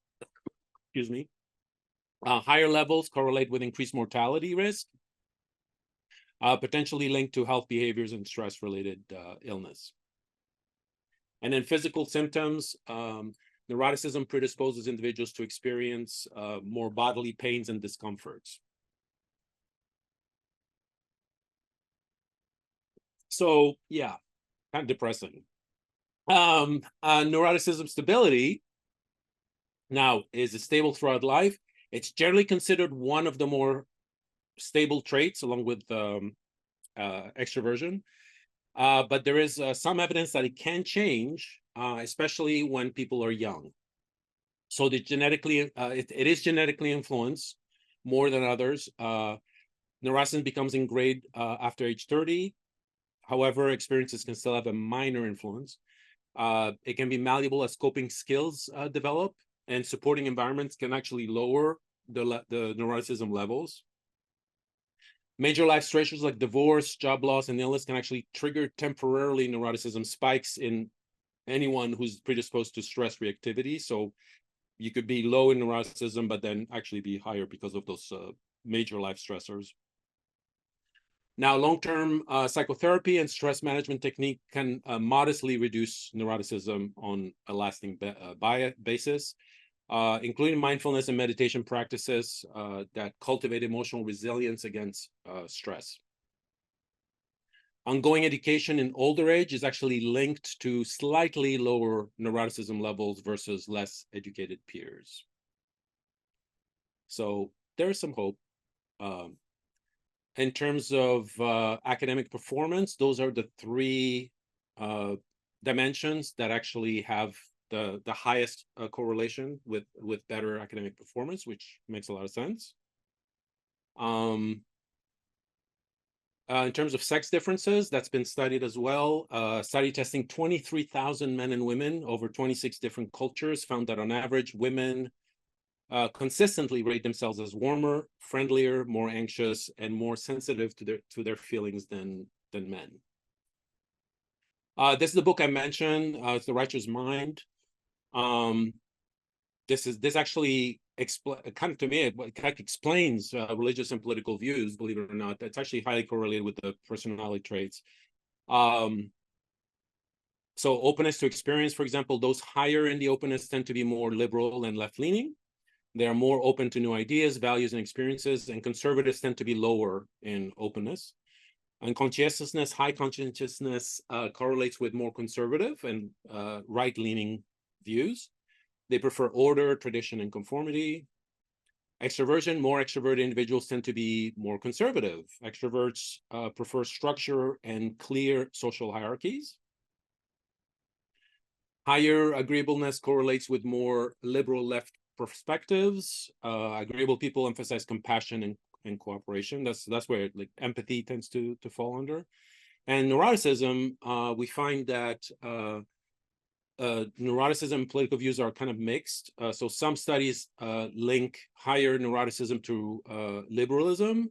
excuse me, higher levels correlate with increased mortality risk, potentially linked to health behaviors and stress-related illness. And then physical symptoms, neuroticism predisposes individuals to experience more bodily pains and discomforts. So yeah, kind of depressing. Neuroticism stability now is stable throughout life. It's generally considered one of the more stable traits along with extroversion. But there is some evidence that it can change, especially when people are young. So it is genetically influenced more than others. Neuroticism becomes ingrained after age 30. However, experiences can still have a minor influence. It can be malleable as coping skills develop, and supporting environments can actually lower the neuroticism levels. Major life stressors like divorce, job loss, and illness can actually trigger temporarily neuroticism spikes in anyone who's predisposed to stress reactivity. So you could be low in neuroticism, but then actually be higher because of those major life stressors. Now, long-term psychotherapy and stress management technique can modestly reduce neuroticism on a lasting basis, including mindfulness and meditation practices that cultivate emotional resilience against stress. Ongoing education in older age is actually linked to slightly lower neuroticism levels versus less educated peers. So there's some hope. In terms of academic performance, those are the three dimensions that actually have the highest correlation with better academic performance, which makes a lot of sense. In terms of sex differences, that's been studied as well. Study testing 23,000 men and women over 26 different cultures found that on average, women consistently rate themselves as warmer, friendlier, more anxious, and more sensitive to their feelings than men. This is the book I mentioned. It's The Righteous Mind. This actually kind of, to me, it kind of explains religious and political views, believe it or not. It's actually highly correlated with the personality traits. So openness to experience, for example, those higher in the openness tend to be more liberal and left-leaning. They are more open to new ideas, values, and experiences, and conservatives tend to be lower in openness. And conscientiousness, high conscientiousness correlates with more conservative and right-leaning views. They prefer order, tradition, and conformity. Extroversion, more extroverted individuals tend to be more conservative. Extroverts prefer structure and clear social hierarchies. Higher agreeableness correlates with more liberal left perspectives. Agreeable people emphasize compassion and cooperation. That's where like empathy tends to fall under. And neuroticism, we find that neuroticism and political views are kind of mixed. So some studies link higher neuroticism to liberalism,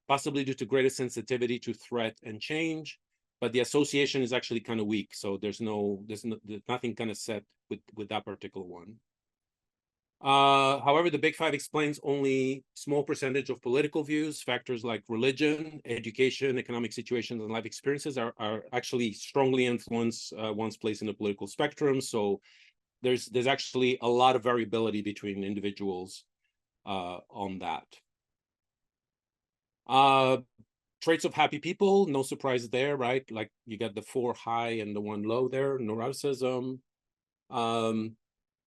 possibly due to greater sensitivity to threat and change. But the association is actually kind of weak. So there's nothing kind of set with that particular one. However, the Big Five explains only small percentage of political views. Factors like religion, education, economic situations, and life experiences are actually strongly influence one's place in the political spectrum. So there's actually a lot of variability between individuals on that. Traits of happy people, no surprise there, right? Like you got the 4 high and the 1 low there, neuroticism.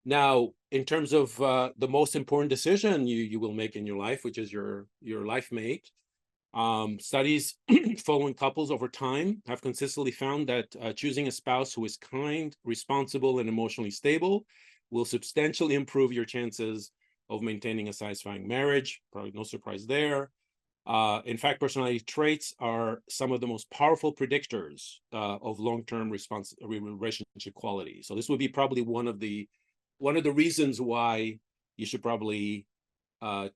Now, in terms of the most important decision you will make in your life, which is your life mate, studies following couples over time have consistently found that choosing a spouse who is kind, responsible, and emotionally stable will substantially improve your chances of maintaining a satisfying marriage. Probably no surprise there. In fact, personality traits are some of the most powerful predictors of long-term relationship quality. So this would be probably one of the reasons why you should probably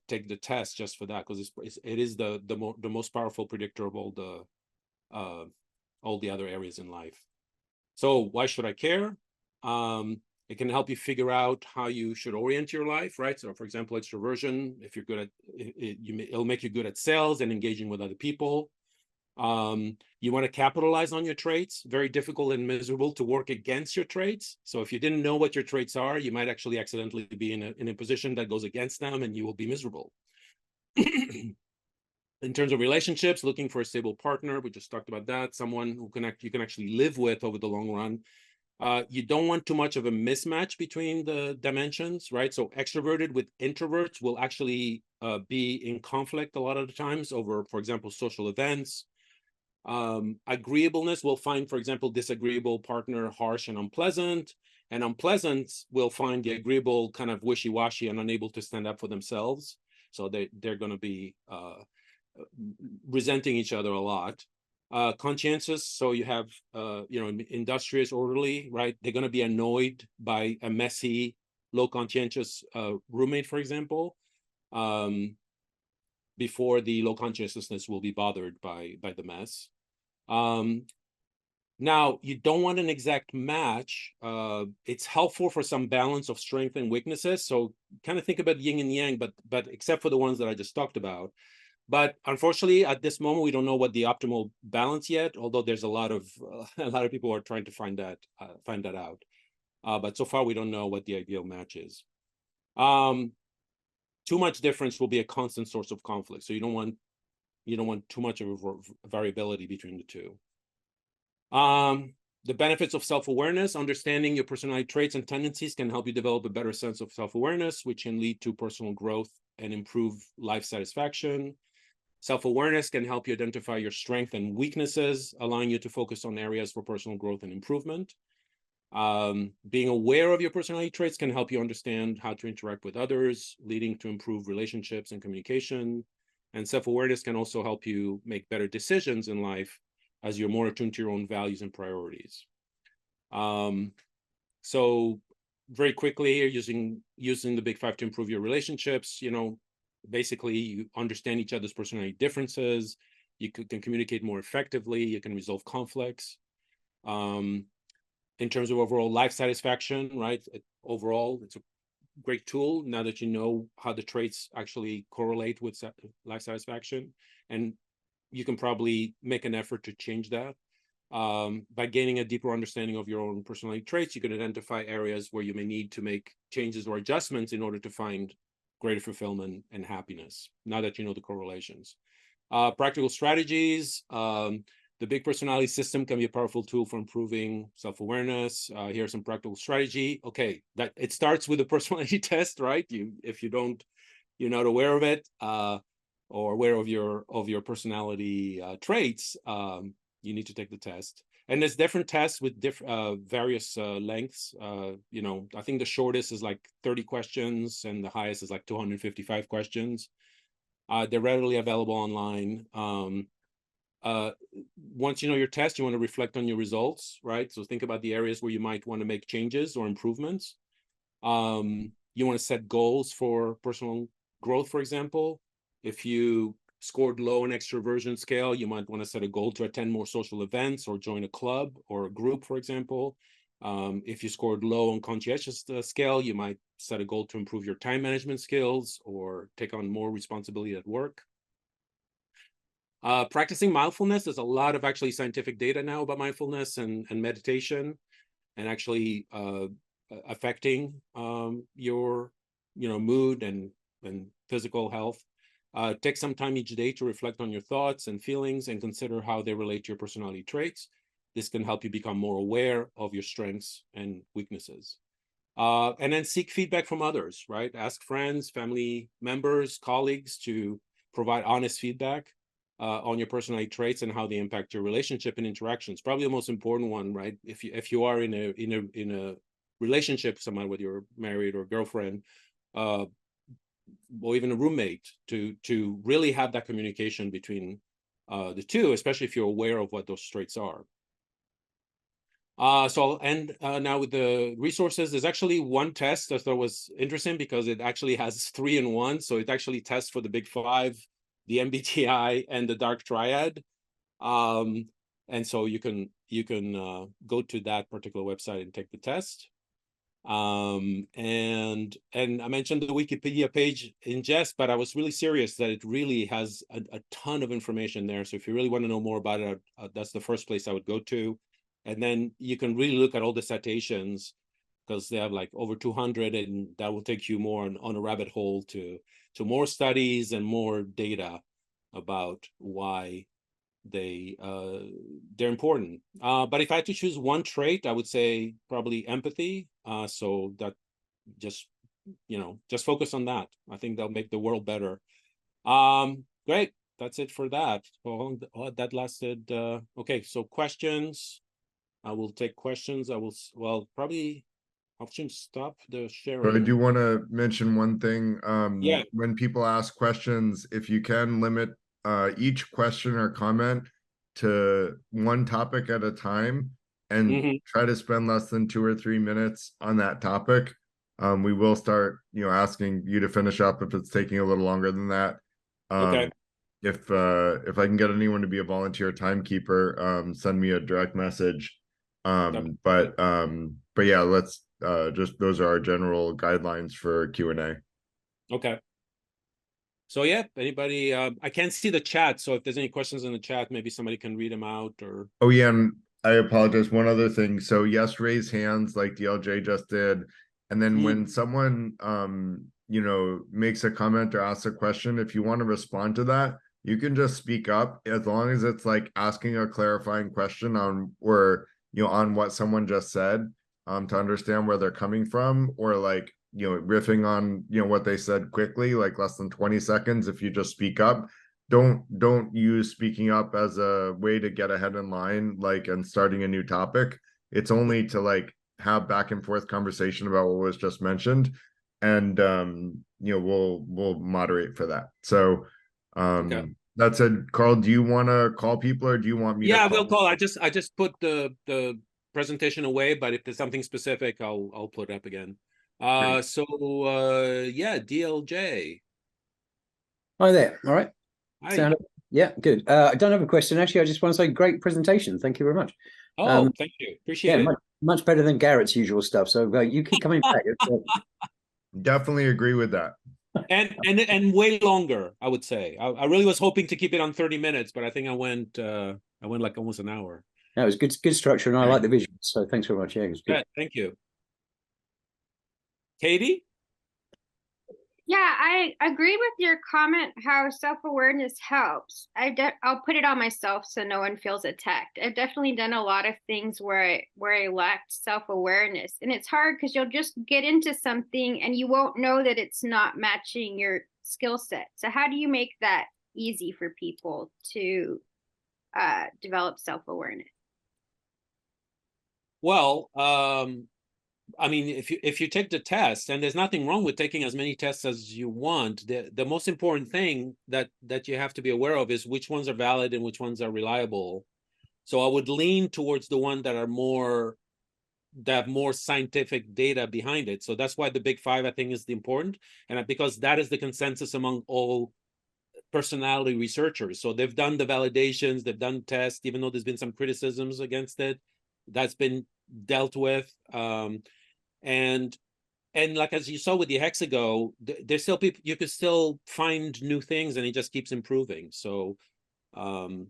take the test just for that, because it is the most powerful predictor of all the other areas in life. So why should I care? It can help you figure out how you should orient your life, right? So, for example, extroversion, if you're good at it, it'll make you good at sales and engaging with other people. You want to capitalize on your traits. Very difficult and miserable to work against your traits. So if you didn't know what your traits are, you might actually accidentally be in a position that goes against them, and you will be miserable. In terms of relationships, looking for a stable partner, we just talked about that. Someone who you can actually live with over the long run. You don't want too much of a mismatch between the dimensions, right? So extroverted with introverts will actually be in conflict a lot of the times over, for example, social events. Agreeableness will find, for example, disagreeable partner harsh and unpleasant, and unpleasant will find the agreeable kind of wishy-washy and unable to stand up for themselves. So they're going to be resenting each other a lot. Conscientious, so you have industrious, orderly, right? They're going to be annoyed by a messy, low conscientious roommate, for example, before the low conscientiousness will be bothered by the mess. Now, you don't want an exact match. It's helpful for some balance of strength and weaknesses. So kind of think about yin and yang, but except for the ones that I just talked about. But unfortunately, at this moment, we don't know what the optimal balance yet. Although there's a lot of people who are trying to find that out. But so far, we don't know what the ideal match is. Too much difference will be a constant source of conflict. So you don't want too much of a variability between the two. The benefits of self-awareness: understanding your personality traits and tendencies can help you develop a better sense of self-awareness, which can lead to personal growth and improve life satisfaction. Self-awareness can help you identify your strengths and weaknesses, allowing you to focus on areas for personal growth and improvement. Being aware of your personality traits can help you understand how to interact with others, leading to improved relationships and communication. And self-awareness can also help you make better decisions in life as you're more attuned to your own values and priorities. So very quickly here, using the Big Five to improve your relationships, basically you understand each other's personality differences, you can communicate more effectively, you can resolve conflicts. In terms of overall life satisfaction, right? Overall, it's a great tool now that you know how the traits actually correlate with life satisfaction. And you can probably make an effort to change that. By gaining a deeper understanding of your own personality traits, you can identify areas where you may need to make changes or adjustments in order to find greater fulfillment and happiness, now that you know the correlations. Practical strategies. The big personality system can be a powerful tool for improving self-awareness. Here's some practical strategy. Okay, that it starts with a personality test, right? If you're not aware of it, or aware of your personality traits, you need to take the test. And there's different tests with various lengths. I think the shortest is like 30 questions, and the highest is like 255 questions. They're readily available online. Once you know your test, you want to reflect on your results, right? So think about the areas where you might want to make changes or improvements. You want to set goals for personal growth, for example. If you scored low on extroversion scale, you might want to set a goal to attend more social events or join a club or a group, for example. If you scored low on conscientious scale, you might set a goal to improve your time management skills or take on more responsibility at work. Practicing mindfulness, there's a lot of actually scientific data now about mindfulness and meditation, and actually affecting your mood and physical health. Take some time each day to reflect on your thoughts and feelings and consider how they relate to your personality traits. This can help you become more aware of your strengths and weaknesses. And then seek feedback from others, right? Ask friends, family members, colleagues to provide honest feedback on your personality traits and how they impact your relationship and interactions. Probably the most important one, right? If you are in a relationship with someone, whether you're married or girlfriend, or even a roommate, to really have that communication between the two, especially if you're aware of what those traits are. So I'll end now with the resources. There's actually one test I thought was interesting because it actually has 3 in 1. So it actually tests for the Big Five, the MBTI, and the Dark Triad. And so you can go to that particular website and take the test. And I mentioned the Wikipedia page in jest, but I was really serious that it really has a ton of information there. So if you really want to know more about it, that's the first place I would go to. And then you can really look at all the citations, because they have like over 200, and that will take you more on a rabbit hole to more studies and more data about why they're important. But if I had to choose one trait, I would say probably empathy. So that just focus on that. I think that'll make the world better. Great. That's it for that. Oh, that lasted. Okay, so questions. I will take questions. I probably I should stop the sharing. But I do want to mention one thing. Yeah. When people ask questions, if you can limit each question or comment to one topic at a time, and try to spend less than 2 or 3 minutes on that topic. We will start, asking you to finish up if it's taking a little longer than that. Okay. If I can get anyone to be a volunteer timekeeper, send me a direct message. But yeah, let's just, those are our general guidelines for Q&A. Okay. So yeah, anybody, I can't see the chat, so if there's any questions in the chat, maybe somebody can read them out. Or oh yeah, and I apologize, one other thing. So yes, raise hands like DLJ just did, and then when someone makes a comment or asks a question, if you want to respond to that, you can just speak up as long as it's like asking a clarifying question on, or on what someone just said, to understand where they're coming from, or like riffing on what they said quickly, like less than 20 seconds. If you just speak up, don't use speaking up as a way to get ahead in line, like, and starting a new topic. It's only to like have back and forth conversation about what was just mentioned, and we'll moderate for that. So Okay. that said, Karl, do you want to call people, or do you want me to Yeah, call? we'll call. I just put the presentation away, but if there's something specific, I'll put it up again. Great. Yeah, DLJ. Hi there. All right. Hi. Yeah, good. I don't have a question. Actually, I just want to say great presentation. Thank you very much. Oh, thank you. Appreciate it. Much better than Garrett's usual stuff. So you keep coming back. Definitely agree with that. And way longer, I would say. I really was hoping to keep it on 30 minutes, but I think I went like almost an hour. That was good structure, and I like the visuals. So thanks very much. Yeah, it was good. Yeah, thank you. Katie? Yeah, I agree with your comment how self-awareness helps. I'll put it on myself so no one feels attacked. I've definitely done a lot of things where I lacked self-awareness. And it's hard because you'll just get into something and you won't know that it's not matching your skill set. So how do you make that easy for people to develop self-awareness? Well, I mean, if you take the test, and there's nothing wrong with taking as many tests as you want, the most important thing that you have to be aware of is which ones are valid and which ones are reliable. So I would lean towards the one that have more scientific data behind it. So that's why the big five, I think, is the important, and because that is the consensus among all personality researchers. So they've done the validations, they've done tests, even though there's been some criticisms against it, that's been dealt with. And like, as you saw with the hexago, there's still people, you could still find new things, and it just keeps improving. So so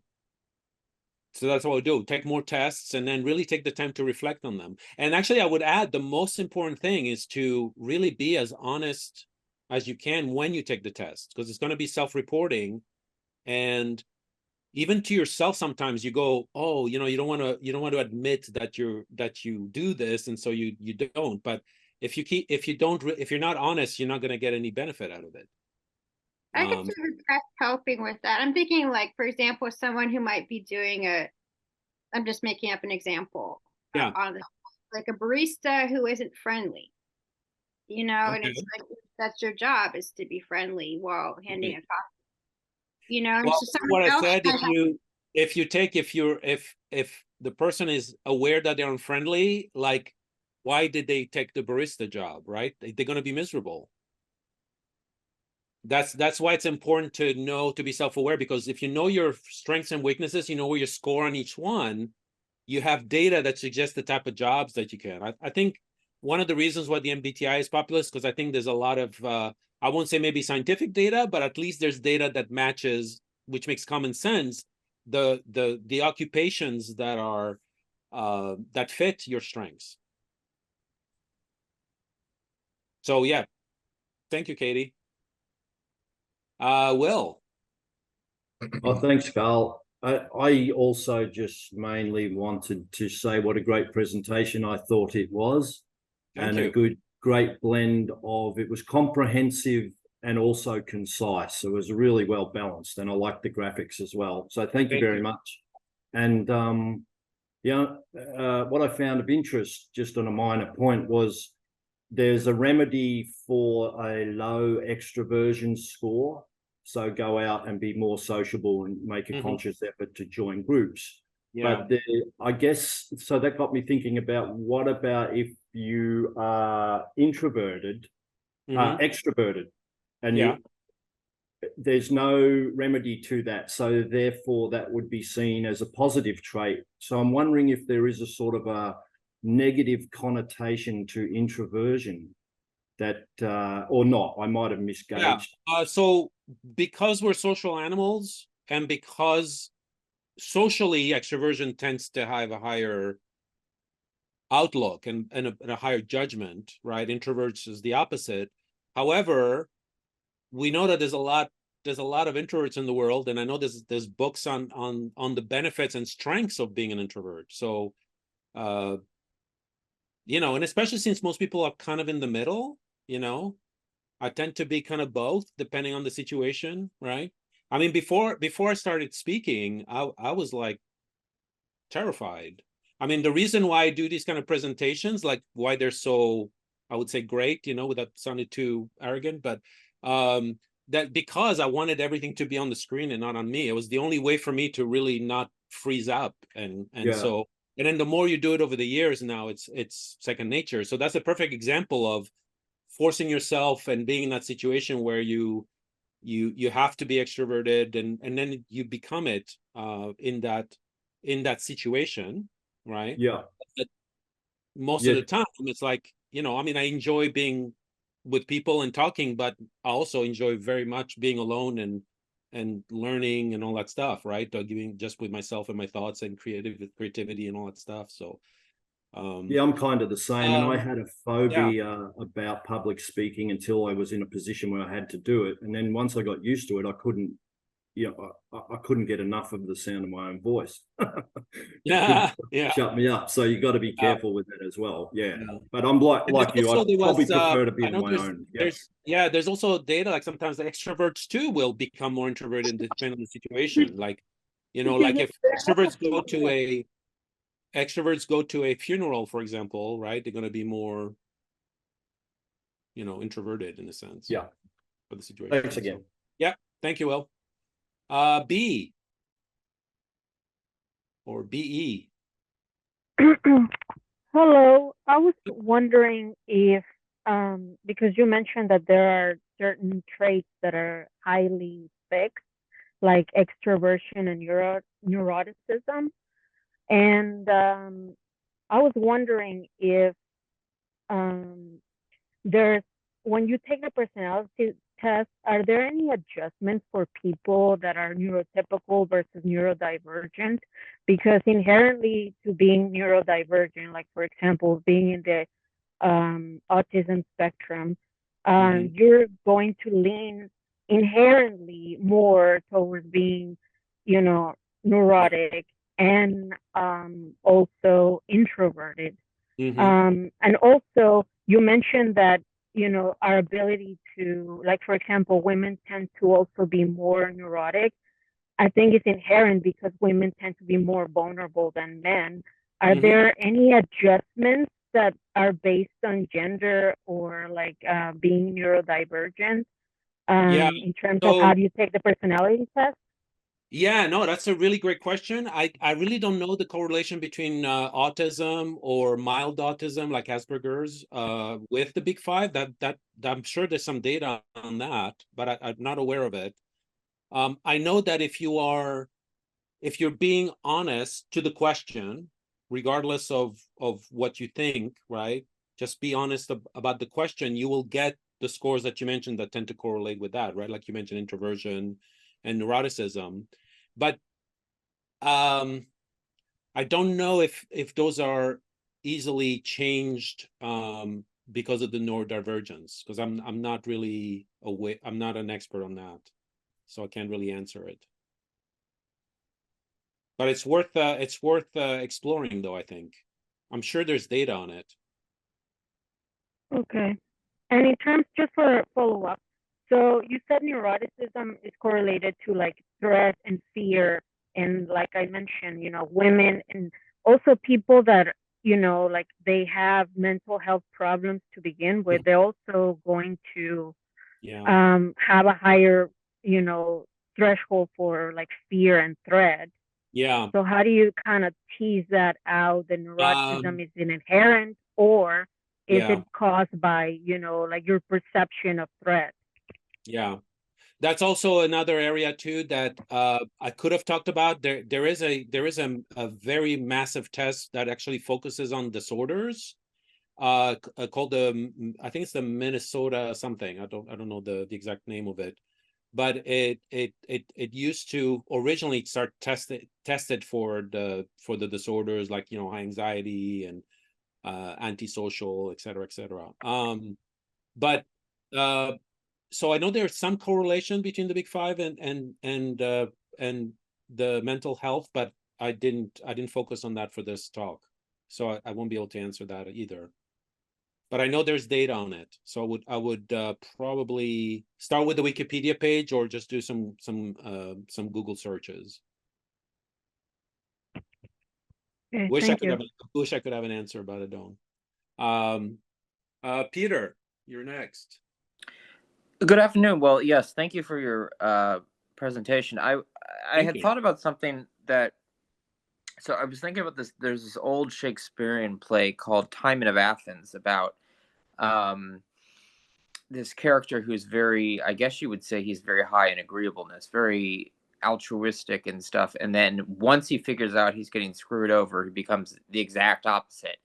that's what I do. Take more tests and then really take the time to reflect on them. And actually, I would add, the most important thing is to really be as honest as you can when you take the test, because it's going to be self-reporting. And even to yourself, sometimes you go, oh, you don't want to admit that you do this, and so you don't. But if you're not honest, you're not going to get any benefit out of it. I could see the test helping with that. I'm thinking, like, for example, someone who might be doing I'm just making up an example. Yeah. Like a barista who isn't friendly, and it's like, that's your job, is to be friendly while handing a coffee. And well, so what I said, if the person is aware that they're unfriendly, like, why did they take the barista job, right? They're going to be miserable. That's why it's important to know, to be self-aware, because if you know your strengths and weaknesses, you know where you score on each one, you have data that suggests the type of jobs that you can. I think one of the reasons why the MBTI is popular is because I think there's a lot of, I won't say maybe scientific data, but at least there's data that matches, which makes common sense, the occupations that are that fit your strengths. So yeah, thank you, Katie. Will. Oh, thanks, Karl. I also just mainly wanted to say what a great presentation I thought it was. Thank you. A great blend of, it was comprehensive and also concise. So it was really well balanced, and I like the graphics as well. So thank you very much. And what I found of interest, just on a minor point, was there's a remedy for a low extroversion score. So go out and be more sociable and make a conscious effort to join groups. Yeah. But I guess, so that got me thinking about, what about if you are introverted, extroverted, and there's no remedy to that. So therefore that would be seen as a positive trait. So I'm wondering if there is a sort of a negative connotation to introversion that, or not, I might have misgauged. Yeah. So because we're social animals, and because socially extroversion tends to have a higher outlook and a higher judgment, right? Introverts is the opposite. However, we know that there's a lot there's a lot of introverts in the world, and I know there's books on the benefits and strengths of being an introvert. So, you know, and especially since most people are kind of in the middle, you know, I tend to be kind of both depending on the situation, right? I mean, before I started speaking, I was like terrified. I mean, the reason why I do these kind of presentations, like why they're so, I would say, great, you know, without sounding too arrogant, but that because I wanted everything to be on the screen and not on me. It was the only way for me to really not freeze up. And so, and then the more you do it over the years, now it's second nature. So that's a perfect example of forcing yourself and being in that situation where you have to be extroverted, and then you become it in that situation, right? Yeah. But most of the time, it's like, you know, I mean, I enjoy being with people and talking, but I also enjoy very much being alone and learning and all that stuff, right? Doing just with myself and my thoughts and creativity and all that stuff. So yeah, I'm kind of the same. And I had a phobia yeah. About public speaking until I was in a position where I had to do it. And then once I got used to it, I couldn't, you know, I couldn't get enough of the sound of my own voice. Yeah. Shut me up. So you got to be careful with it as well. Yeah. Yeah. But I'm like you, I probably prefer to be I know on my own. there's also data, like sometimes the extroverts too will become more introverted depending on the situation. Like, you know, like if extroverts go to a funeral, for example, right? They're going to be more, you know, introverted in a sense. Yeah. For the situation. Thanks again. So, yeah. Thank you, Will. B or BE. Hello. I was wondering if, because you mentioned that there are certain traits that are highly fixed, like extroversion and neuroticism. And I was wondering if there's, when you take the personality test, are there any adjustments for people that are neurotypical versus neurodivergent? Because inherently to being neurodivergent, like for example, being in the autism spectrum, you're going to lean inherently more towards being, you know, neurotic and also introverted. And also you mentioned that, you know, our ability to, like, for example, women tend to also be more neurotic. I think it's inherent because women tend to be more vulnerable than men. Are there any adjustments that are based on gender or like being neurodivergent in terms of how do you take the personality test? Yeah, no, that's a really great question. I really don't know the correlation between autism or mild autism like Asperger's with the big five. That I'm sure there's some data on that, but I'm not aware of it. I know that if you're being honest to the question, regardless of what you think, right? Just be honest about the question, you will get the scores that you mentioned that tend to correlate with that, right? Like you mentioned introversion and neuroticism. But I don't know if those are easily changed because of the neurodivergence, because I'm not really aware, I'm not an expert on that, so I can't really answer it. But it's worth exploring, though. I think I'm sure there's data on it. Okay. And in terms, just for a follow-up, so you said neuroticism is correlated to like threat and fear, and like I mentioned, you know, women and also people that, you know, like they have mental health problems to begin with, they're also going to have a higher, you know, threshold for like fear and threat. Yeah. So how do you kind of tease that out? The neuroticism is it inherent, or is it caused by, you know, like your perception of threat? Yeah, that's also another area too that I could have talked about. There is a very massive test that actually focuses on disorders called the, I think it's the Minnesota something. I don't know the exact name of it, but it used to originally start tested for the disorders like, you know, high anxiety and antisocial, et cetera, et cetera. But so I know there's some correlation between the big five and the mental health, but I didn't focus on that for this talk, so I won't be able to answer that either. But I know there's data on it, so I would probably start with the Wikipedia page or just do some Google searches. Okay, Wish I thank could you. have an answer, but I don't. Peter, you're next. Good afternoon. Well, yes, thank you for your presentation. I Thank had you. thought about something that, so I was thinking about this. There's this old Shakespearean play called Timon of Athens about this character who's very, I guess you would say he's very high in agreeableness, very altruistic and stuff. And then once he figures out he's getting screwed over, he becomes the exact opposite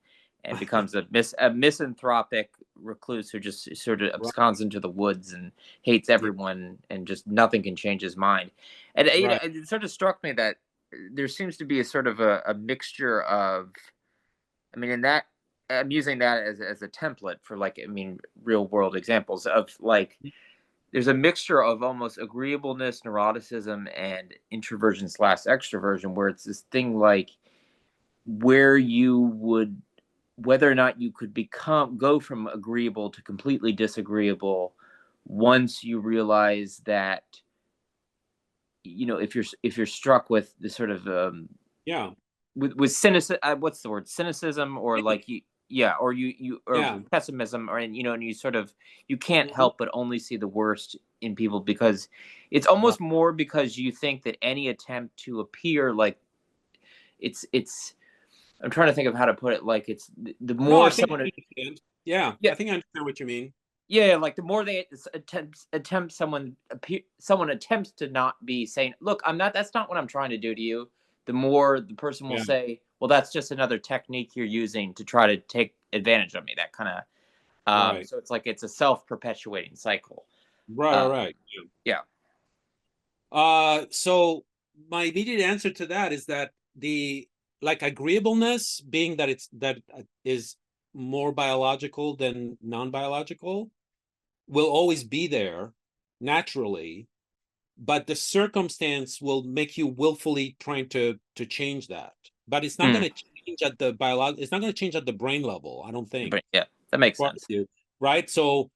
and becomes a misanthropic recluse who just sort of absconds into the woods and hates everyone and just nothing can change his mind. And you know, it sort of struck me that there seems to be a sort of a mixture of, I mean, in that, I'm using that as a template for, like, I mean, real world examples of, like, there's a mixture of almost agreeableness, neuroticism, and introversion / extroversion, where it's this thing like where you would, whether or not you could go from agreeable to completely disagreeable once you realize that, you know, if you're struck with the sort of with cynicism, what's the word, cynicism, or like or pessimism, or, you know, and you sort of, you can't help but only see the worst in people, because it's almost more because you think that any attempt to appear like it's I'm trying to think of how to put it, like, it's the more someone I think I understand what you mean. Yeah, like the more they attempt someone attempts to not be saying, look, that's not what I'm trying to do to you, the more the person will say, well, that's just another technique you're using to try to take advantage of me, that kind of so it's like it's a self-perpetuating cycle. Right. Yeah. So my immediate answer to that is that the, like, agreeableness, being that that is more biological than non-biological, will always be there naturally, but the circumstance will make you willfully trying to change that. But it's not going to change at the it's not going to change at the brain level, I don't think. But yeah, that makes sense. Right? So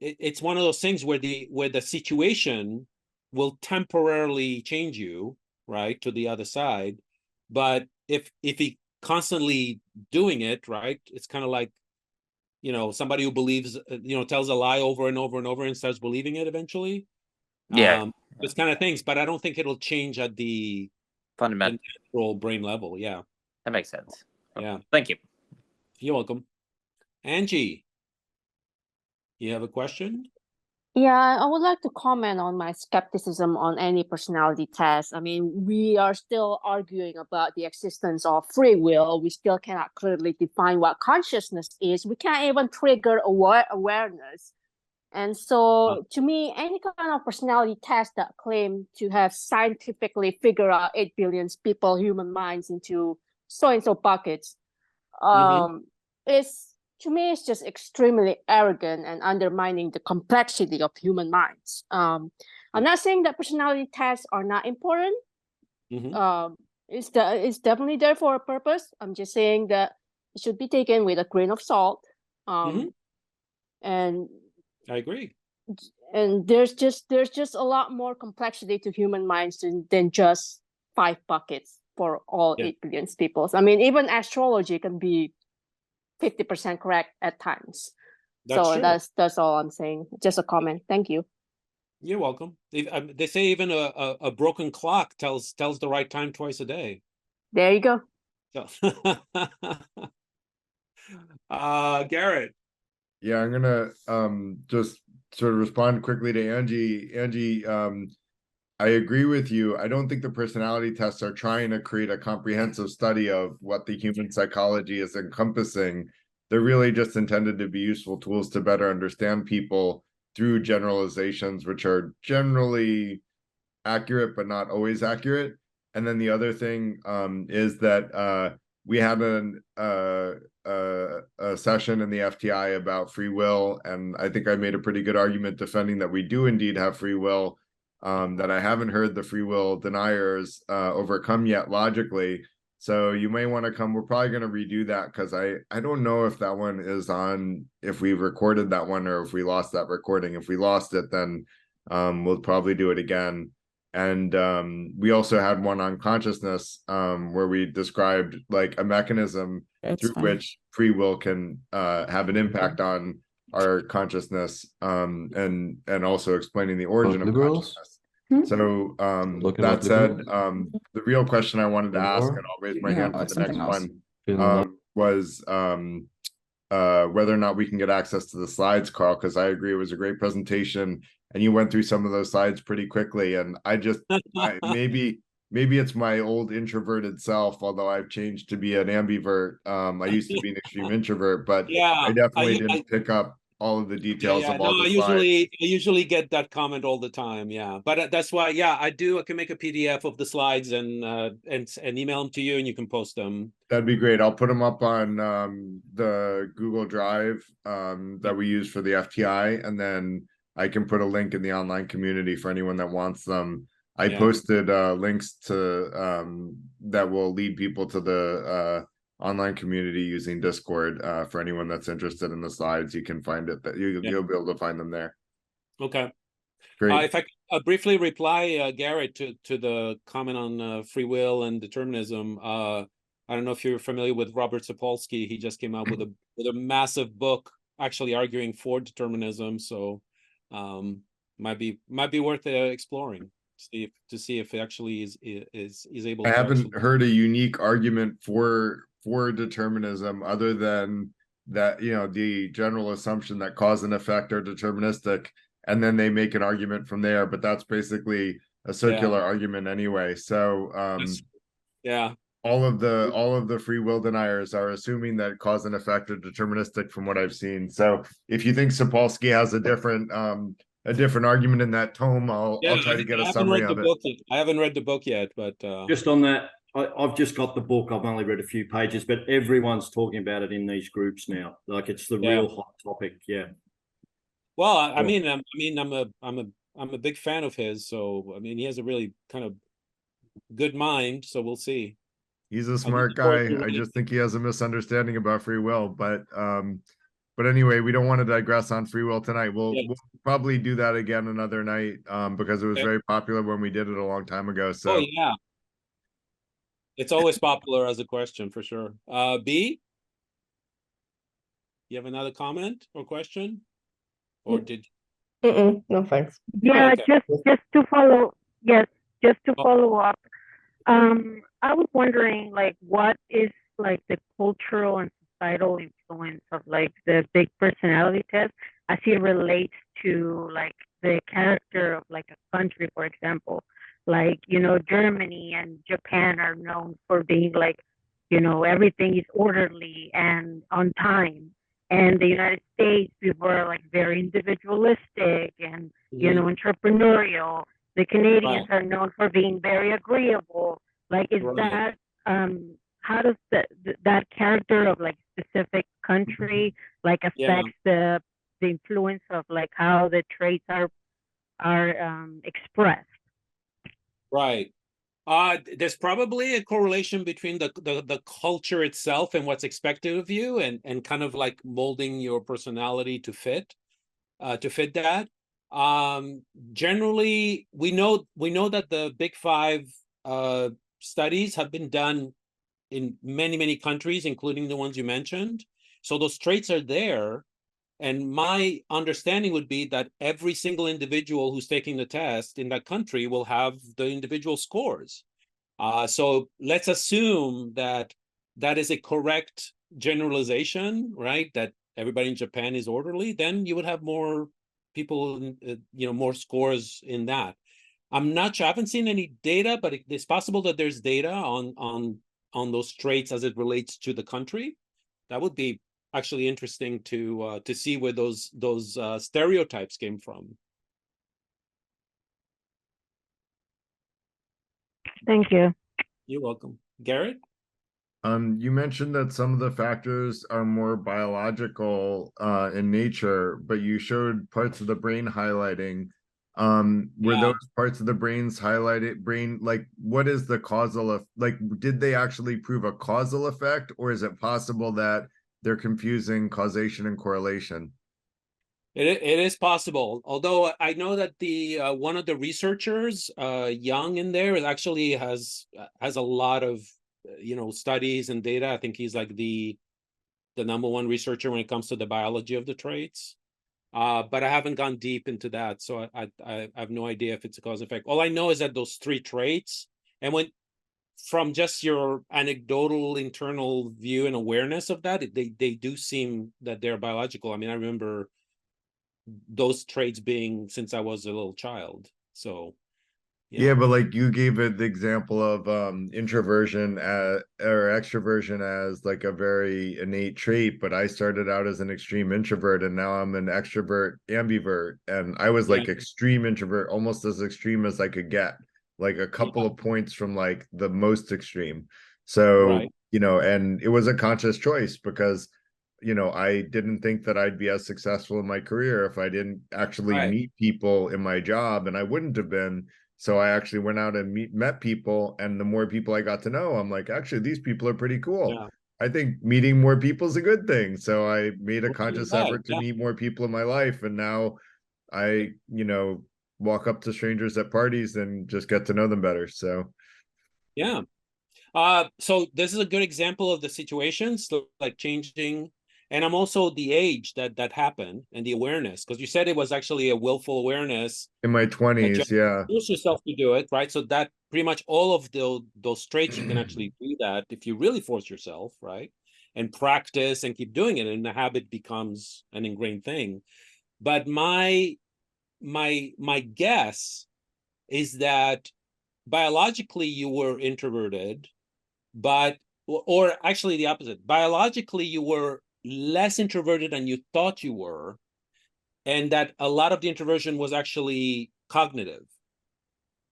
it's one of those things where the situation will temporarily change you, right, to the other side. But if he constantly doing it, right, it's kind of like, you know, somebody who believes, you know, tells a lie over and over and over and starts believing it eventually. Those kind of things. But I don't think it'll change at the fundamental natural brain level. Yeah, that makes sense. Yeah, thank you. You're welcome. Angie, you have a question? Yeah, I would like to comment on my skepticism on any personality test. I mean, we are still arguing about the existence of free will. We still cannot clearly define what consciousness is. We can't even trigger awareness. And so, to me, any kind of personality test that claim to have scientifically figured out 8 billion people, human minds into so-and-so buckets, is, to me, it's just extremely arrogant and undermining the complexity of human minds. I'm not saying that personality tests are not important. It's definitely there for a purpose. I'm just saying that it should be taken with a grain of salt. And I agree. And there's just a lot more complexity to human minds than just 5 buckets for all 8 billion people. I mean, even astrology can be 50% correct at times. That's all I'm saying. Just a comment. Thank you. You're welcome. They say even a broken clock tells the right time twice a day. There you go. Garrett. Yeah, I'm gonna just sort of respond quickly to Angie. Angie, I agree with you. I don't think the personality tests are trying to create a comprehensive study of what the human psychology is encompassing. They're really just intended to be useful tools to better understand people through generalizations, which are generally accurate, but not always accurate. And then the other thing is that we had a session in the FTI about free will, and I think I made a pretty good argument defending that we do indeed have free will. That I haven't heard the free will deniers overcome yet logically. So you may want to come. We're probably going to redo that because I don't know if that one is on, if we recorded that one or if we lost that recording. If we lost it, then we'll probably do it again. And we also had one on consciousness where we described like a mechanism through which free will can have an impact on our consciousness, and also explaining the origin of consciousness. So that said, the real question I wanted to ask, and I'll raise my hand for the next one, was whether or not we can get access to the slides, Karl, because I agree it was a great presentation and you went through some of those slides pretty quickly, and maybe it's my old introverted self, although I've changed to be an ambivert. I used to be an extreme introvert, but I definitely didn't pick up all of the details of all the slides. I usually get that comment all the time. Yeah, but that's why. Yeah, I can make a PDF of the slides and email them to you, and you can post them. That'd be great. I'll put them up on the Google Drive that we use for the FTI, and then I can put a link in the online community for anyone that wants them. I posted links to that will lead people to the online community using Discord. For anyone that's interested in the slides, you can find it. That you'll be able to find them there. Okay, great. If I briefly reply, Garrett, to the comment on free will and determinism. I don't know if you're familiar with Robert Sapolsky. He just came out with a massive book, actually arguing for determinism. So, might be worth exploring. To see if it actually is able. I haven't heard a unique argument for determinism other than that, the general assumption that cause and effect are deterministic, and then they make an argument from there, but that's basically a circular argument anyway. So all of the free will deniers are assuming that cause and effect are deterministic from what I've seen. So if you think Sapolsky has a different argument in that tome, I'll try to get a summary of it. I haven't read the book yet, but just on that, I've just got the book. I've only read a few pages, but everyone's talking about it in these groups now. Like it's the real hot topic. Yeah. Well, I mean, I'm a big fan of his. So I mean, he has a really kind of good mind. So we'll see. He's a smart guy. I just think he has a misunderstanding about free will. But anyway, we don't want to digress on free will tonight. We'll probably do that again another night because it was very popular when we did it a long time ago. So it's always popular as a question for sure. B, you have another comment or question, or did? No, thanks. Yeah, just to follow. Yes, just to follow up. I was wondering, like, what is like the cultural and societal influence of like the big personality test as it relates to like the character of like a country, for example. Like, Germany and Japan are known for being like, everything is orderly and on time. And the United States, we were like very individualistic and, entrepreneurial. The Canadians are known for being very agreeable. Like, is that, how does that character of like specific country like affects the influence of like how the traits are expressed? Right. There's probably a correlation between the culture itself and what's expected of you, and kind of like molding your personality to fit that. Generally, we know that the Big Five studies have been done in many countries, including the ones you mentioned. So those traits are there. And my understanding would be that every single individual who's taking the test in that country will have the individual scores. So let's assume that is a correct generalization, right? That everybody in Japan is orderly. Then you would have more people, more scores in that. I'm not sure. I haven't seen any data, but it's possible that there's data on those traits as it relates to the country. That would be actually interesting to see where those stereotypes came from. Thank you. You're welcome. Garrett? You mentioned that some of the factors are more biological in nature, but you showed parts of the brain highlighting. Were Yeah. those parts of the brains highlighted like what is the causal like did they actually prove a causal effect, or is it possible that they're confusing causation and correlation? It is possible, although I know that the one of the researchers, Young in there, actually has a lot of studies and data. I think he's like the number one researcher when it comes to the biology of the traits. But I haven't gone deep into that, so I have no idea if it's a cause effect. All I know is that those three traits, and when from just your anecdotal internal view and awareness of that, they do seem that they're biological. I mean, I remember those traits being since I was a little child. So Yeah, but like you gave it the example of introversion or extroversion as like a very innate trait, but I started out as an extreme introvert and now I'm an extrovert ambivert, and I was like extreme introvert, almost as extreme as I could get, like a couple of points from like the most extreme. So, and it was a conscious choice because I didn't think that I'd be as successful in my career if I didn't actually meet people in my job, and I wouldn't have been. So I actually went out and met people, and the more people I got to know, I'm like, actually, these people are pretty cool. Yeah. I think meeting more people is a good thing. So I made a conscious effort to meet more people in my life, and now I, walk up to strangers at parties and just get to know them better. So yeah. So this is a good example of the situations like changing, and I'm also the age that happened and the awareness, because you said it was actually a willful awareness in my that you 20s, yeah. force yourself to do it, right? So that pretty much all of those traits, you can actually do that if you really force yourself, right? And practice and keep doing it, and the habit becomes an ingrained thing. But my guess is that biologically you were introverted, but or actually the opposite. Biologically, you were less introverted than you thought you were, and that a lot of the introversion was actually cognitive.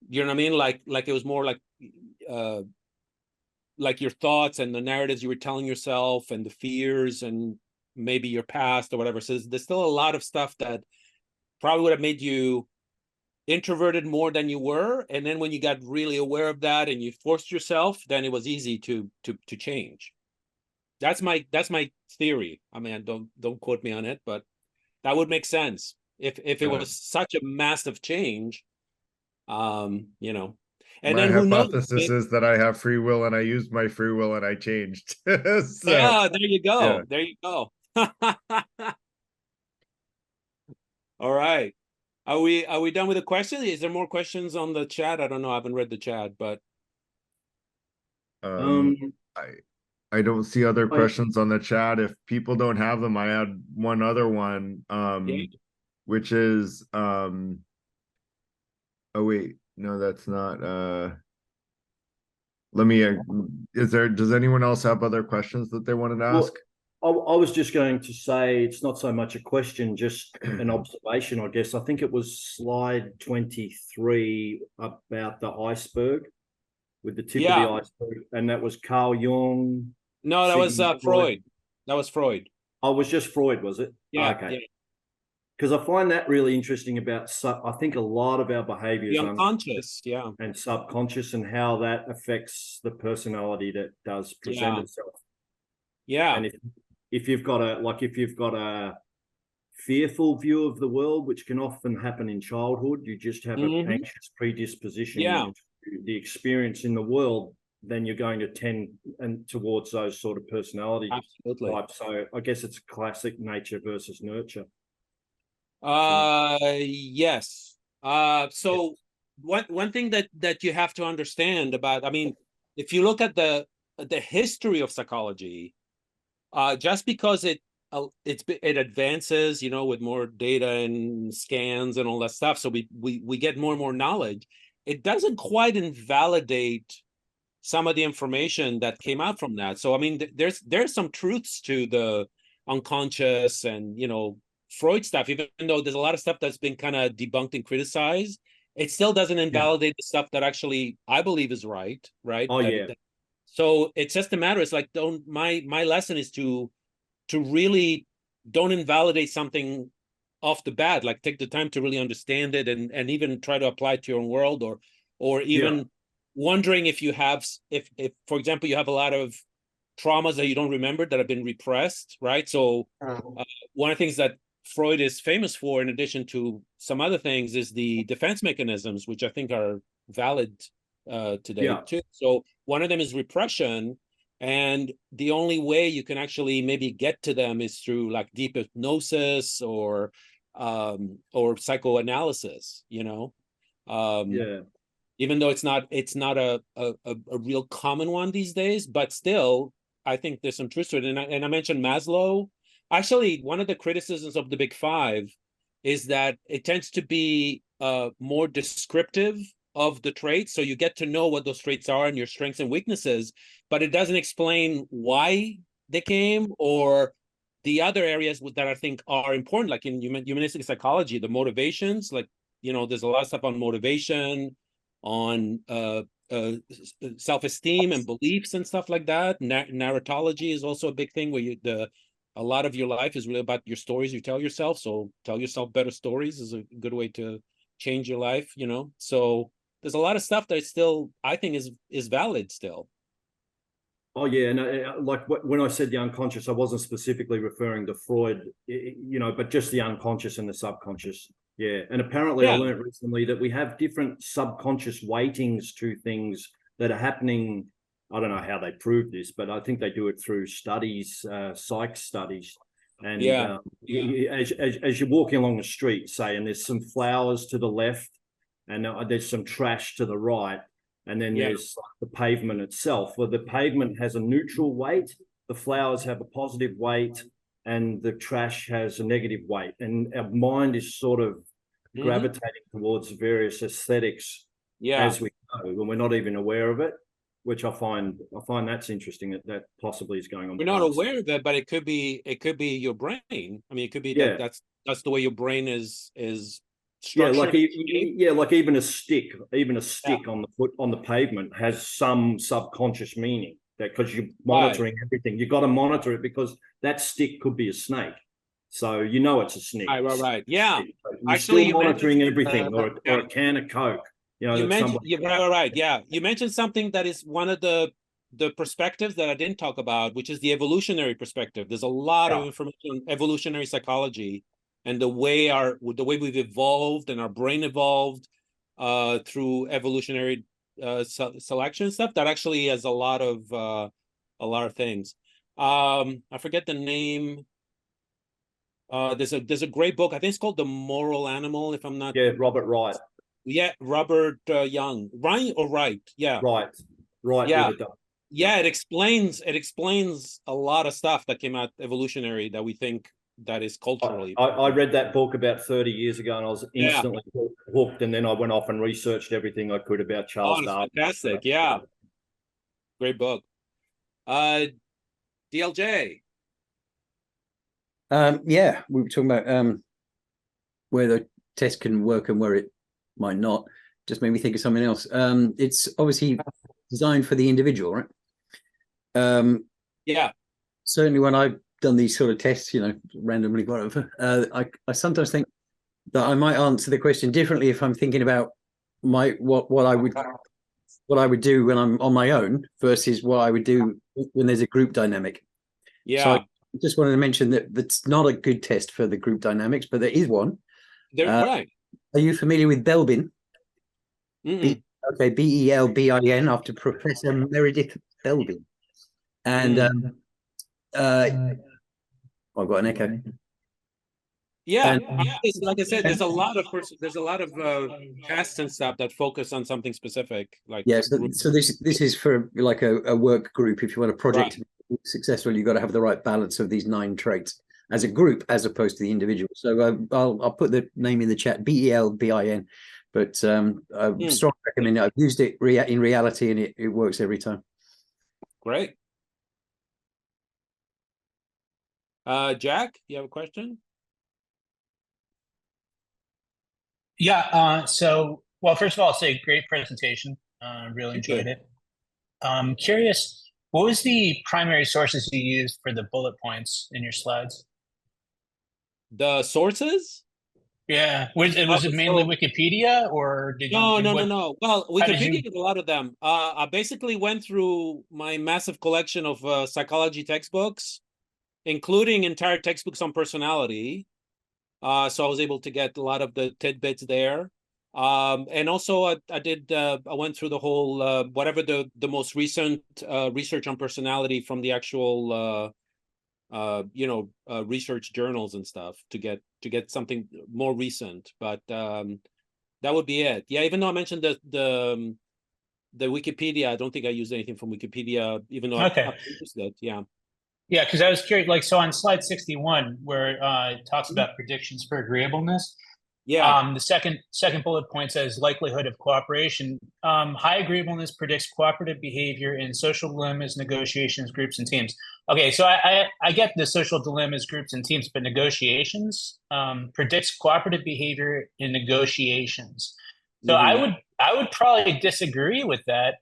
You know what I mean? Like it was more like your thoughts and the narratives you were telling yourself and the fears and maybe your past or whatever. So there's still a lot of stuff that probably would have made you introverted more than you were, and then when you got really aware of that and you forced yourself, then it was easy to change. That's my theory. I mean, don't quote me on it, but that would make sense if it was such a massive change. And My then who knows? hypothesis is that I have free will and I used my free will and I changed. So, yeah, there you go. Yeah. There you go. All right. Are we done with the questions? Is there more questions on the chat? I don't know. I haven't read the chat, but I don't see other questions on the chat. If people don't have them, I had one other one, which is oh wait, no, that's not let me does anyone else have other questions that they wanted to ask? I was just going to say it's not so much a question, just an observation, I guess. I think it was slide 23 about the iceberg with the tip of the iceberg, and that was Carl Jung. No, that was Freud. That was Freud. Oh, it was just Freud, was it? Yeah. Okay. Because I find that really interesting about, I think a lot of our behaviors the unconscious, and subconscious, and how that affects the personality that does present itself. Yeah. And if you've got a fearful view of the world, which can often happen in childhood, you just have an anxious predisposition to the experience in the world, then you're going to tend towards those sort of personality types. So I guess it's classic nature versus nurture. Yes. So one thing that you have to understand about, I mean, if you look at the history of psychology, just because it advances, with more data and scans and all that stuff, so we get more and more knowledge, it doesn't quite invalidate some of the information that came out from that. So I mean, there's some truths to the unconscious and Freud stuff, even though there's a lot of stuff that's been kind of debunked and criticized, it still doesn't invalidate the stuff that actually I believe is right. Oh, yeah. So it's just a matter. It's like my lesson is to really don't invalidate something off the bat. Like take the time to really understand it and even try to apply it to your own world, or even wondering if you have if for example you have a lot of traumas that you don't remember that have been repressed, right? So one of the things that Freud is famous for, in addition to some other things, is the defense mechanisms, which I think are valid today too. So one of them is repression, and the only way you can actually maybe get to them is through like deep hypnosis or psychoanalysis, you know. Even though it's not a real common one these days, but still I think there's some truth to it. And I mentioned Maslow. Actually, one of the criticisms of the Big Five is that it tends to be more descriptive of the traits. So you get to know what those traits are and your strengths and weaknesses, but it doesn't explain why they came or the other areas that I think are important, like in humanistic psychology, the motivations, like, you know, there's a lot of stuff on motivation, on self-esteem and beliefs and stuff like that. Narratology is also a big thing where a lot of your life is really about your stories you tell yourself. So tell yourself better stories is a good way to change your life, you know. So there's a lot of stuff that still I think is valid still. Oh yeah, and like when I said the unconscious, I wasn't specifically referring to Freud, you know, but just the unconscious and the subconscious. Yeah, and apparently I learned recently that we have different subconscious weightings to things that are happening. I don't know how they prove this, but I think they do it through studies, psych studies. And as you're walking along the street, say, and there's some flowers to the left, and there's some trash to the right, and then there's the pavement itself. Well, the pavement has a neutral weight, the flowers have a positive weight, and the trash has a negative weight. And our mind is sort of gravitating towards various aesthetics as we go, and we're not even aware of it, which I find that's interesting that possibly is going on. We're not aware of it, but it could be your brain. I mean, it could be that's the way your brain is structured. Like even a stick on the foot on the pavement has some subconscious meaning, that because you're monitoring everything. You've got to monitor it because that stick could be a snake. So you know it's a snake. Right. Yeah. You're actually still monitoring everything, or a can of Coke. You know, you mentioned right. Yeah. You mentioned something that is one of the perspectives that I didn't talk about, which is the evolutionary perspective. There's a lot of information on evolutionary psychology and the way we've evolved and our brain evolved through evolutionary selection stuff that actually has a lot of things. I forget the name. There's a great book. I think it's called The Moral Animal, if I'm not. Yeah, Robert Wright. Yeah, Robert Young. Right or Right? Yeah. Right. Yeah. Yeah, it explains a lot of stuff that came out evolutionary that we think that is culturally. I read that book about 30 years ago and I was instantly hooked, and then I went off and researched everything I could about Charles Darwin. Fantastic. Yeah. Great book. DLJ. Yeah, we were talking about where the test can work and where it might not. Just made me think of something else. It's obviously designed for the individual, right? Yeah. Certainly when I've done these sort of tests, you know, randomly, whatever, I sometimes think that I might answer the question differently if I'm thinking about what I would do when I'm on my own versus what I would do when there's a group dynamic. Yeah. So I just wanted to mention that that's not a good test for the group dynamics, but there is one. Right. Are you familiar with Belbin? Belbin, after Professor Meredith Belbin. And I've got an echo. Yeah, like I said, there's a lot of tests and stuff that focus on something specific. Like so this is for like a work group. If you want a project to be successful, you've got to have the right balance of these 9 traits as a group, as opposed to the individual. So I'll put the name in the chat, Belbin. But I strongly recommend it. I've used it in reality, and it works every time. Great. Jack, you have a question? Yeah. So, well, first of all, I'll say great presentation. Really enjoyed it. Curious, what was the primary sources you used for the bullet points in your slides? The sources? Yeah, was it mainly Wikipedia, or did you? No. Well, how did Wikipedia you- did a lot of them. I basically went through my massive collection of psychology textbooks, including entire textbooks on personality. So I was able to get a lot of the tidbits there. And also I went through the whole whatever the most recent research on personality from the actual research journals and stuff to get something more recent. But that would be it. Yeah, even though I mentioned the Wikipedia, I don't think I used anything from Wikipedia, even though Okay. I used it. Yeah. Yeah, because I was curious, like, so on slide 61, where it talks about predictions for agreeableness, Yeah. the second bullet point says likelihood of cooperation. High agreeableness predicts cooperative behavior in social dilemmas, negotiations, groups, and teams. Okay, so I get the social dilemmas, groups, and teams, but negotiations predicts cooperative behavior in negotiations. So I would probably disagree with that.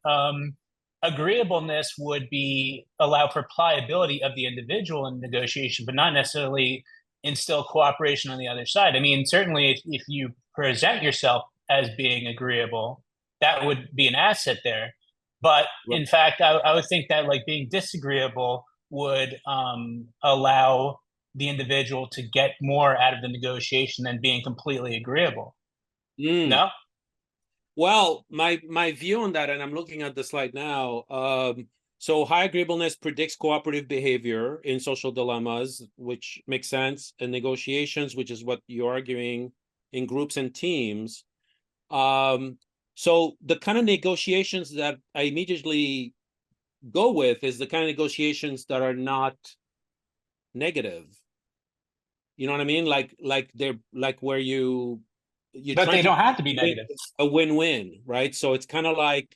Agreeableness would be allow for pliability of the individual in negotiation, but not necessarily instill cooperation on the other side. I mean, certainly if you present yourself as being agreeable, that would be an asset there. But in fact, I would think that like being disagreeable would allow the individual to get more out of the negotiation than being completely agreeable. No? Well, my view on that, and I'm looking at the slide now. So high agreeableness predicts cooperative behavior in social dilemmas, which makes sense, and negotiations, which is what you're arguing, in groups and teams. So the kind of negotiations that I immediately go with is the kind of negotiations that are not negative. You know what I mean? Like they're like where but they don't have to be negative. A win-win, right? So it's kind of like,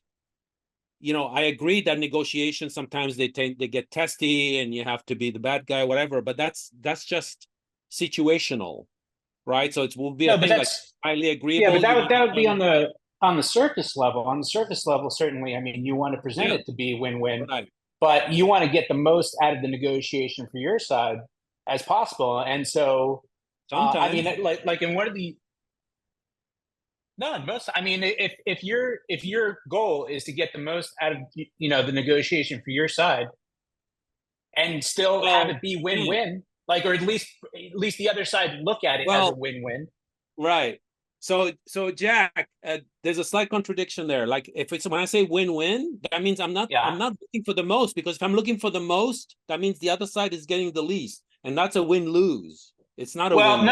I agree that negotiations sometimes they get testy and you have to be the bad guy, whatever. But that's just situational, right? So it will be a thing like highly agreeable. Yeah, but that would be on the surface level. On the surface level, certainly, I mean, you want to present it to be win-win, right. But you want to get the most out of the negotiation for your side as possible. And so, I mean, like in one of the most. I mean, if your goal is to get the most out of the negotiation for your side, and still have it be win-win, like, or at least the other side look at it as a win-win, right? So Jack, there's a slight contradiction there. Like when I say win-win, that means I'm not looking for the most, because if I'm looking for the most, that means the other side is getting the least, and that's a win-lose. It's not a win.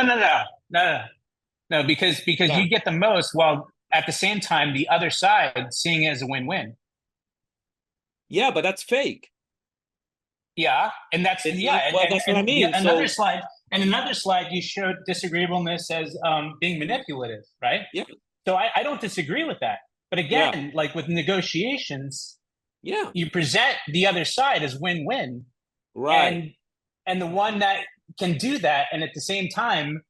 No, because you get the most while at the same time the other side seeing it as a win-win. Yeah, but that's fake. Yeah, and that's that's what I mean. Another slide, you showed disagreeableness as being manipulative, right? Yeah. So I don't disagree with that. But again, like with negotiations, you present the other side as win-win, right? And the one that can do that and at the same time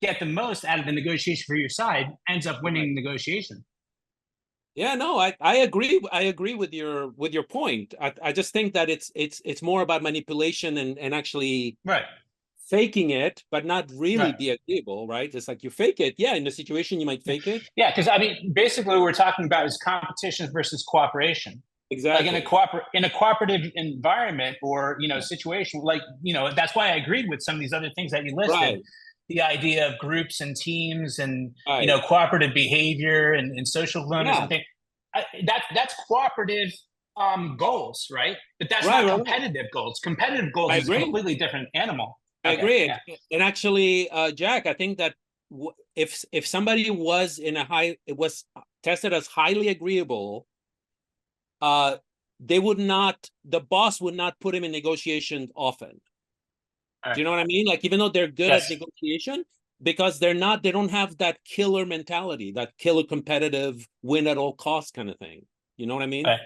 get the most out of the negotiation for your side ends up winning the negotiation. Yeah, no, I agree. I agree with your point. I just think that it's more about manipulation and actually faking it, but not really be agreeable, right? It's like you fake it. Yeah, in a situation you might fake it. Yeah, because I mean, basically what we're talking about is competition versus cooperation. Exactly. Like in a cooperative environment or situation, like that's why I agreed with some of these other things that you listed. Right. The idea of groups and teams and cooperative behavior and social dilemmas and things. That's cooperative goals, right? But that's not competitive goals. Competitive goals is a completely different animal. I agree. Yeah. And actually, Jack, I think that if somebody was tested as highly agreeable, the boss would not put him in negotiation often. Do you know what I mean? Like, even though they're good at negotiation, because they don't have that killer mentality, that killer competitive win at all costs kind of thing. You know what I mean? Right.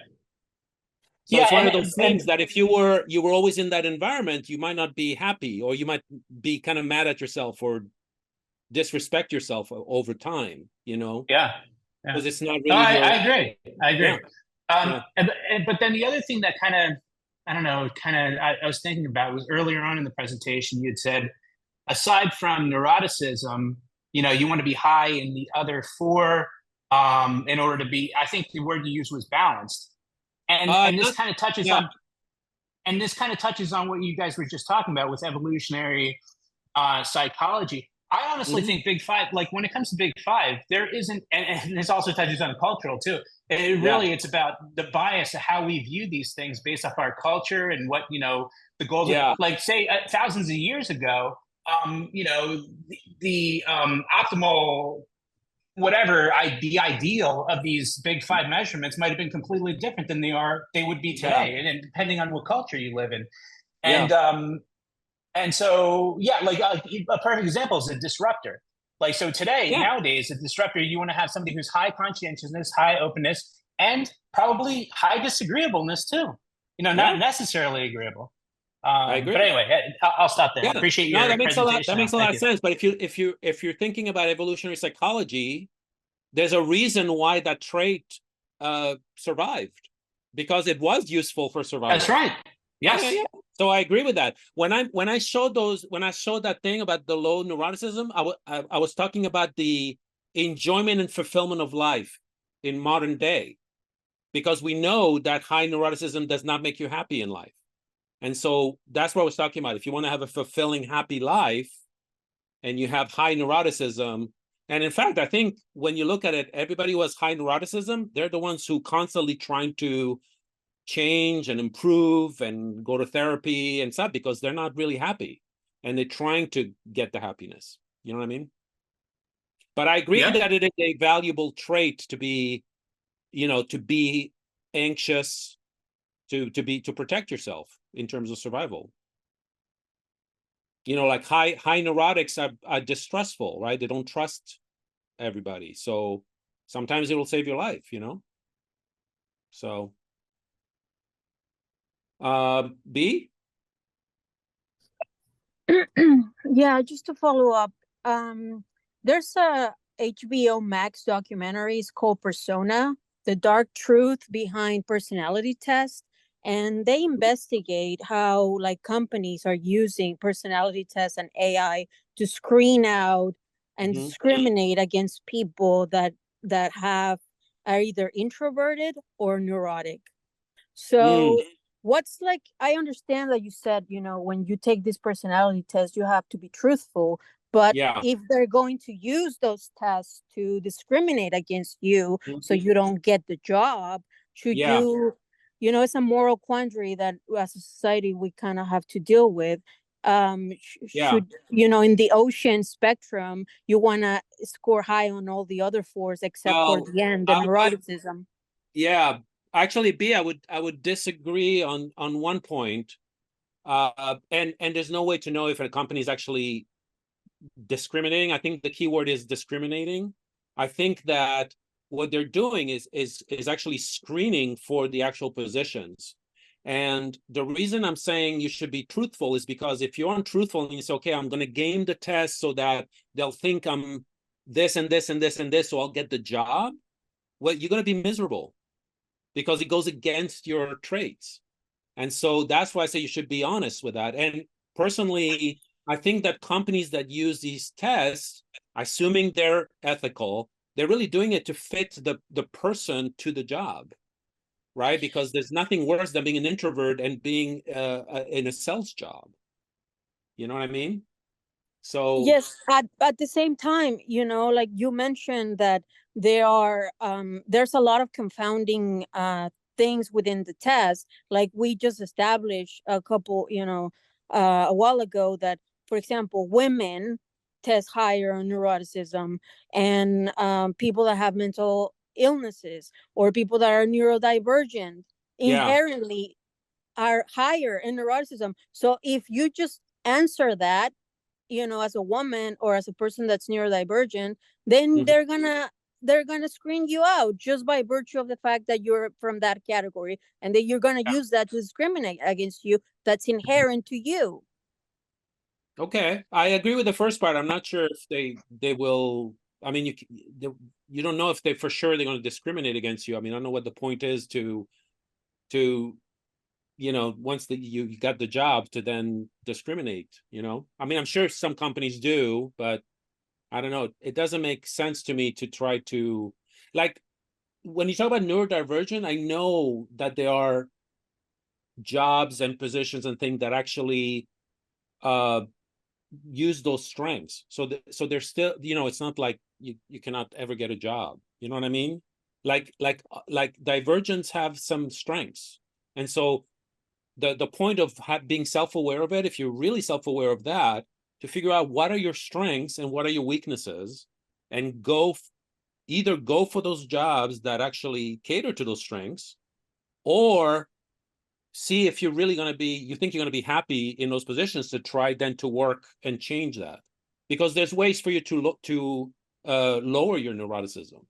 So it's one of those things that if you were always in that environment, you might not be happy, or you might be kind of mad at yourself or disrespect yourself over time, Yeah. Because it's not really. No, I agree. But then the other thing that kind of, I don't know, I was thinking about was earlier on in the presentation, you'd said, aside from neuroticism, you want to be high in the other four in order to be, I think the word you used was balanced. And this kind of touches on, and this kind of touches on what you guys were just talking about with evolutionary psychology. I honestly think Big Five, like when it comes to Big Five, there isn't, and this also touches on cultural too. It's about the bias of how we view these things based off our culture and what, the goals of, like say thousands of years ago, the optimal, whatever, the ideal of these Big Five measurements might have been completely different than they would be today. And depending on what culture you live in. And so, like a perfect example is a disruptor. Like, so today, nowadays, a disruptor, you want to have somebody who's high conscientiousness, high openness, and probably high disagreeableness too. Not necessarily agreeable. I agree. But anyway, I'll stop there. I appreciate your presentation. That makes a lot of sense. But if you're thinking about evolutionary psychology, there's a reason why that trait survived, because it was useful for survival. That's right. Yes. Yeah. So I agree with that. When I showed that thing about the low neuroticism, I was talking about the enjoyment and fulfillment of life in modern day, because we know that high neuroticism does not make you happy in life. And so that's what I was talking about. If you want to have a fulfilling, happy life and you have high neuroticism, and in fact, I think when you look at it, everybody who has high neuroticism, they're the ones who constantly trying to change and improve and go to therapy and stuff, because they're not really happy and they're trying to get the happiness. You know what I mean? But I agree that it is a valuable trait to be, to be anxious, to protect yourself in terms of survival. Like high neurotics are distrustful, right? They don't trust everybody. So sometimes it will save your life, So B? Yeah, just to follow up, there's a HBO Max documentary. It's called Persona, The Dark Truth Behind Personality Tests. And they investigate how companies are using personality tests and AI to screen out and discriminate against people that are either introverted or neurotic. So I understand that you said, when you take this personality test, you have to be truthful. But if they're going to use those tests to discriminate against you so you don't get the job, should you, it's a moral quandary that as a society we kind of have to deal with. Should, in the ocean spectrum, you want to score high on all the other fours except for the end, the neuroticism. Actually, B, I would disagree on one point, and there's no way to know if a company is actually discriminating. I think the key word is discriminating. I think that what they're doing is actually screening for the actual positions. And the reason I'm saying you should be truthful is because if you're untruthful and you say, okay, I'm going to game the test so that they'll think I'm this and this and this and this, so I'll get the job, well, you're going to be miserable, because it goes against your traits. And so that's why I say you should be honest with that. And personally, I think that companies that use these tests, assuming they're ethical, they're really doing it to fit the person to the job, right? Because there's nothing worse than being an introvert and being in a sales job. You know what I mean? So yes, at the same time, like you mentioned that there's a lot of confounding things within the test. Like we just established a couple, a while ago that, for example, women test higher on neuroticism, and people that have mental illnesses or people that are neurodivergent inherently are higher in neuroticism. So if you just answer that, as a woman or as a person that's neurodivergent, then they're gonna screen you out just by virtue of the fact that you're from that category, and that you're gonna use that to discriminate against you. That's inherent to you. Okay, I agree with the first part. I'm not sure if they will. I mean, you don't know if they for sure they're going to discriminate against you. I mean, I don't know what the point is to once you got the job to then discriminate. I mean, I'm sure some companies do, but I don't know. It doesn't make sense to me to try to, like, when you talk about neurodivergent, I know that there are jobs and positions and things that actually use those strengths. So they're still, it's not like you cannot ever get a job. You know what I mean? Like divergents have some strengths. And so the point of being self-aware of it, if you're really self-aware of that, to figure out what are your strengths and what are your weaknesses, and either go for those jobs that actually cater to those strengths, or see if you're really going to you think you're going to be happy in those positions, to try then to work and change that, because there's ways for you to lower your neuroticism.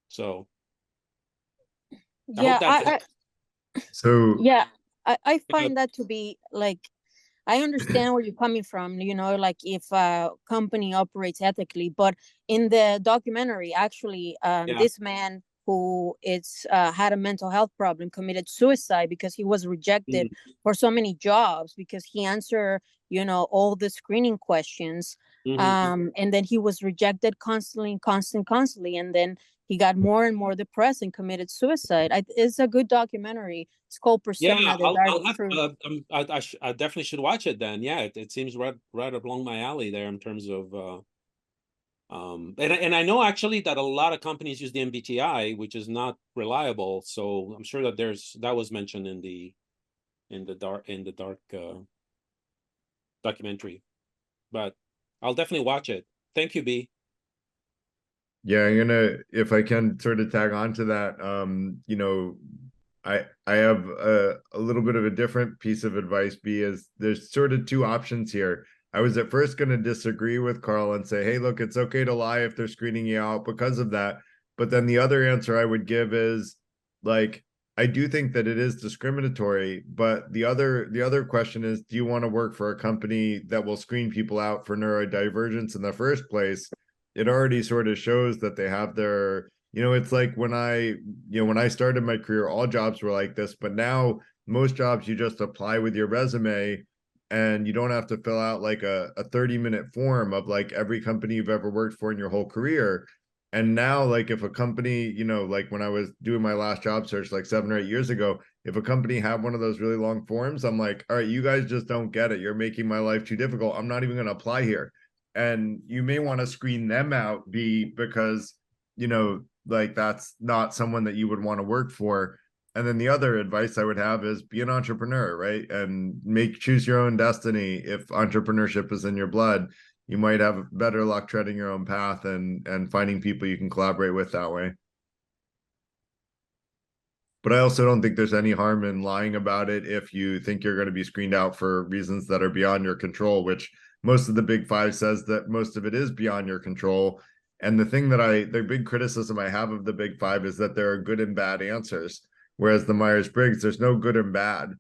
So I find that to be like, I understand where you're coming from, like if a company operates ethically, but in the documentary, actually, this man who had a mental health problem committed suicide because he was rejected for so many jobs because he answered, all the screening questions. And then he was rejected constantly. And then he got more and more depressed and committed suicide. It's a good documentary. It's called Persona. I definitely should watch it then. Yeah, it seems right along my alley there in terms of and I know actually that a lot of companies use the MBTI, which is not reliable. So I'm sure that that was mentioned in the dark documentary. But I'll definitely watch it. Thank you, B. Yeah, I'm gonna, if I can sort of tag on to that, I have a little bit of a different piece of advice, B, is there's sort of two options here. I was at first going to disagree with Karl and say, hey, look, it's okay to lie if they're screening you out because of that. But then the other answer I would give is, like, I do think that it is discriminatory, but the other question is, do you want to work for a company that will screen people out for neurodivergence in the first place? It already sort of shows that they have their, it's like when I started my career, all jobs were like this, but now most jobs you just apply with your resume and you don't have to fill out like a 30-minute form of like every company you've ever worked for in your whole career. And now, like, if a company, like when I was doing my last job search like 7 or 8 years ago, if a company had one of those really long forms, I'm like, all right, you guys just don't get it. You're making my life too difficult. I'm not even going to apply here. And you may want to screen them out, because, like that's not someone that you would want to work for. And then the other advice I would have is be an entrepreneur, right? And choose your own destiny. If entrepreneurship is in your blood, you might have better luck treading your own path and finding people you can collaborate with that way. But I also don't think there's any harm in lying about it if you think you're going to be screened out for reasons that are beyond your control, which most of the Big Five says that most of it is beyond your control. And the big criticism I have of the Big Five is that there are good and bad answers. Whereas the Myers-Briggs, there's no good and bad.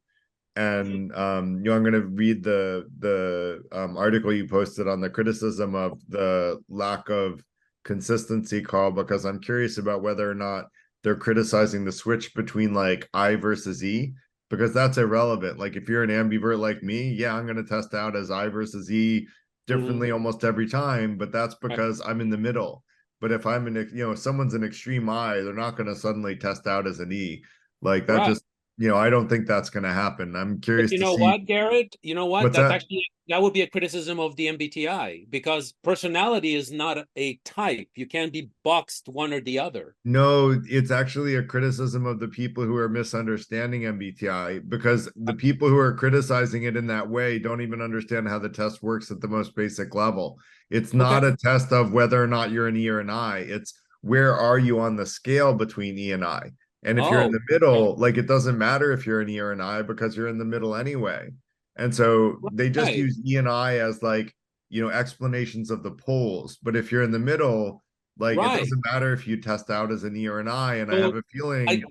And I'm going to read the article you posted on the criticism of the lack of consistency, Karl, because I'm curious about whether or not they're criticizing the switch between like I versus E, because that's irrelevant. Like if you're an ambivert like me, yeah, I'm going to test out as I versus E differently almost every time, but that's because I'm in the middle. But if I'm if someone's an extreme I, they're not going to suddenly test out as an E. Like that just, I don't think that's going to happen. I'm curious to see. What, Garrett? You know what? What's That's that? actually, that would be a criticism of the MBTI, because personality is not a type. You can't be boxed one or the other. No, it's actually a criticism of the people who are misunderstanding MBTI, because the people who are criticizing it in that way don't even understand how the test works at the most basic level. It's not a test of whether or not you're an E or an I. It's where are you on the scale between E and I? And if you're in the middle, like it doesn't matter if you're an E or an I, because you're in the middle anyway. And so they just use E and I as like, explanations of the poles. But if you're in the middle, like it doesn't matter if you test out as an E or an I. And I have a feeling.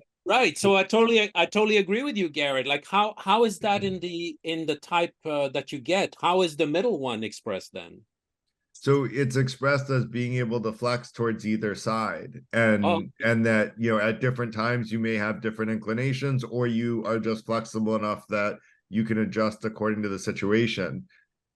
So I totally agree with you, Garrett. Like how is that in the type that you get? How is the middle one expressed then? So it's expressed as being able to flex towards either side, and that, you know, at different times you may have different inclinations, or you are just flexible enough that you can adjust according to the situation.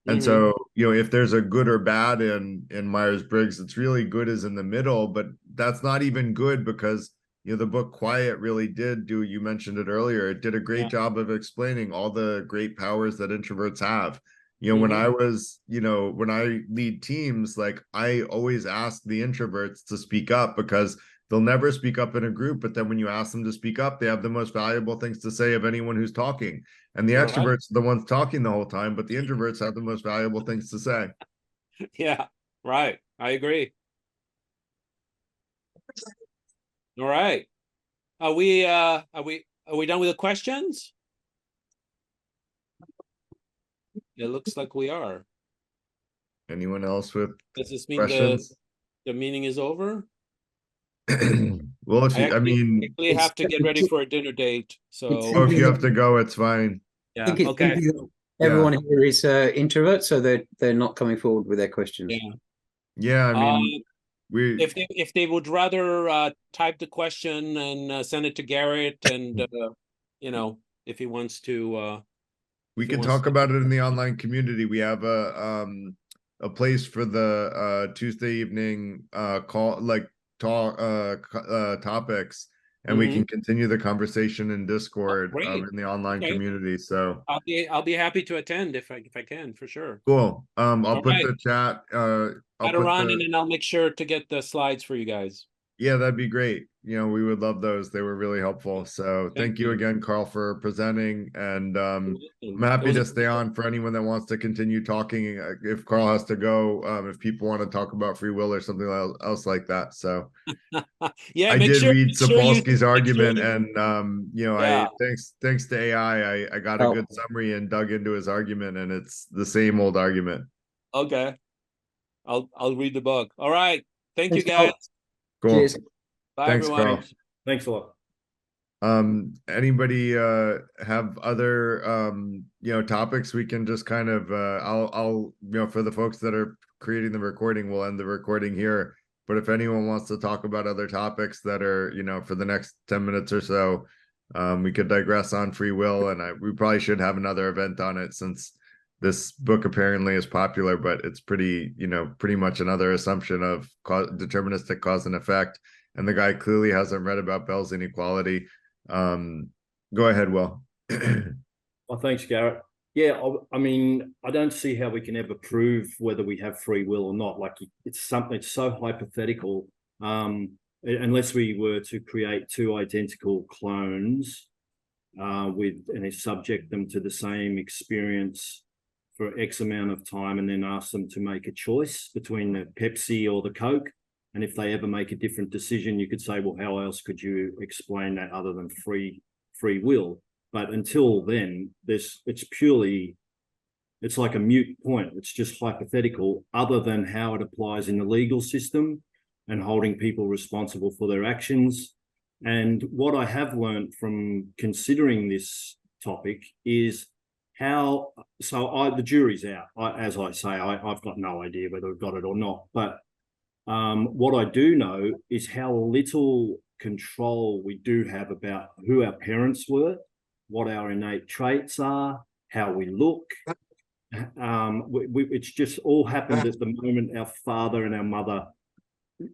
And so, you know, if there's a good or bad in Myers-Briggs, it's really good is in the middle, but that's not even good because, you know, the book Quiet really did do, you mentioned it earlier, it did a great job of explaining all the great powers that introverts have. You know, when I was, you know, when I lead teams, like I always ask the introverts to speak up because they'll never speak up in a group, but then when you ask them to speak up, they have the most valuable things to say of anyone who's talking. And the extroverts are the ones talking the whole time, but the introverts have the most valuable things to say. Yeah, right. I agree. All right. Are we done with the questions? It looks like we are. Anyone else with Does this mean questions? the meeting is over? Well, if you, I mean, actually have to get ready for a dinner date. So if you have to go, it's fine. yeah, I think it's okay. Everyone here is introvert, so they're not coming forward with their questions. Yeah, I mean, if they would rather type the question and send it to Garrett, and you know, if he wants to we can talk about it in the online community. We have a place for the Tuesday evening call, like talk topics, and we can continue the conversation in Discord in the online community. So I'll be happy to attend if I can, for sure. Cool. I'll put the chat I'll put on, and then I'll make sure to get the slides for you guys. Yeah, that'd be great. You know, we would love those. They were really helpful. So thank you again, Karl, for presenting. And I'm happy to stay on for anyone that wants to continue talking. If Karl has to go, if people want to talk about free will or something else like that. So yeah, I did read Sapolsky's argument, and you know, thanks to AI, I got a good summary and dug into his argument, and it's the same old argument. Okay. I'll read the book. All right. Thank you, guys. Cool. Cheers. Bye, Thanks, everyone. Karl. Thanks a lot. Anybody have other you know, topics we can just kind of I'll you know, for the folks that are creating the recording, we'll end the recording here. But if anyone wants to talk about other topics that are, you know, for the next 10 minutes or so, we could digress on free will, and we probably should have another event on it, since this book apparently is popular, but it's pretty, you know, pretty much another assumption of deterministic cause and effect. And the guy clearly hasn't read about Bell's inequality. Go ahead, Will. Well, thanks, Garrett. Yeah, I mean, I don't see how we can ever prove whether we have free will or not. Like, it's something, it's so hypothetical. Unless we were to create two identical clones and subject them to the same experience for X amount of time, and then ask them to make a choice between the Pepsi or the Coke. And if they ever make a different decision, you could say, well, how else could you explain that other than free will? But until then, it's like a moot point. It's just hypothetical, other than how it applies in the legal system and holding people responsible for their actions. And what I have learned from considering this topic is the jury's out. As I say, I've got no idea whether we've got it or not. But what I do know is how little control we do have about who our parents were, what our innate traits are, how we look. It's just all happened at the moment our father and our mother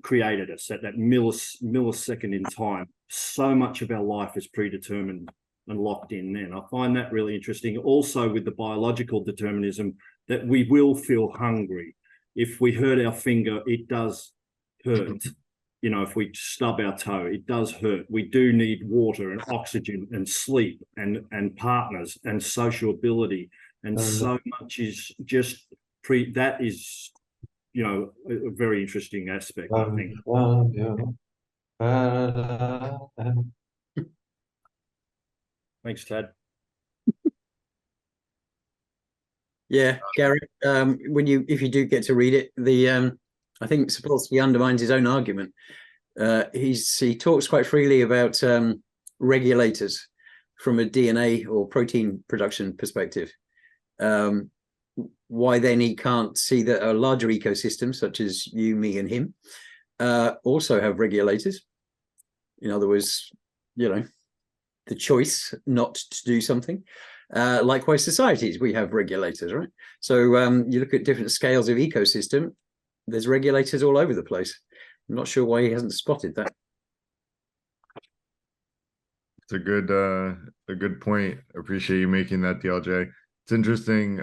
created us, at that millisecond in time. So much of our life is predetermined and locked in then. I find that really interesting. Also, with the biological determinism, that we will feel hungry. If we hurt our finger, it does hurt. You know, if we stub our toe, it does hurt. We do need water and oxygen and sleep and partners and sociability. And so much is just that is, you know, a very interesting aspect, I think. Thanks, Tad. Yeah, Garrett. If you do get to read it, I think Sapolsky undermines his own argument. He talks quite freely about regulators from a DNA or protein production perspective, why then he can't see that a larger ecosystem, such as you, me, and him, also have regulators. In other words, the choice not to do something. Likewise, societies, we have regulators, right? So you look at different scales of ecosystem, there's regulators all over the place. I'm not sure why he hasn't spotted that. It's a good point. Appreciate you making that, DLJ. It's interesting.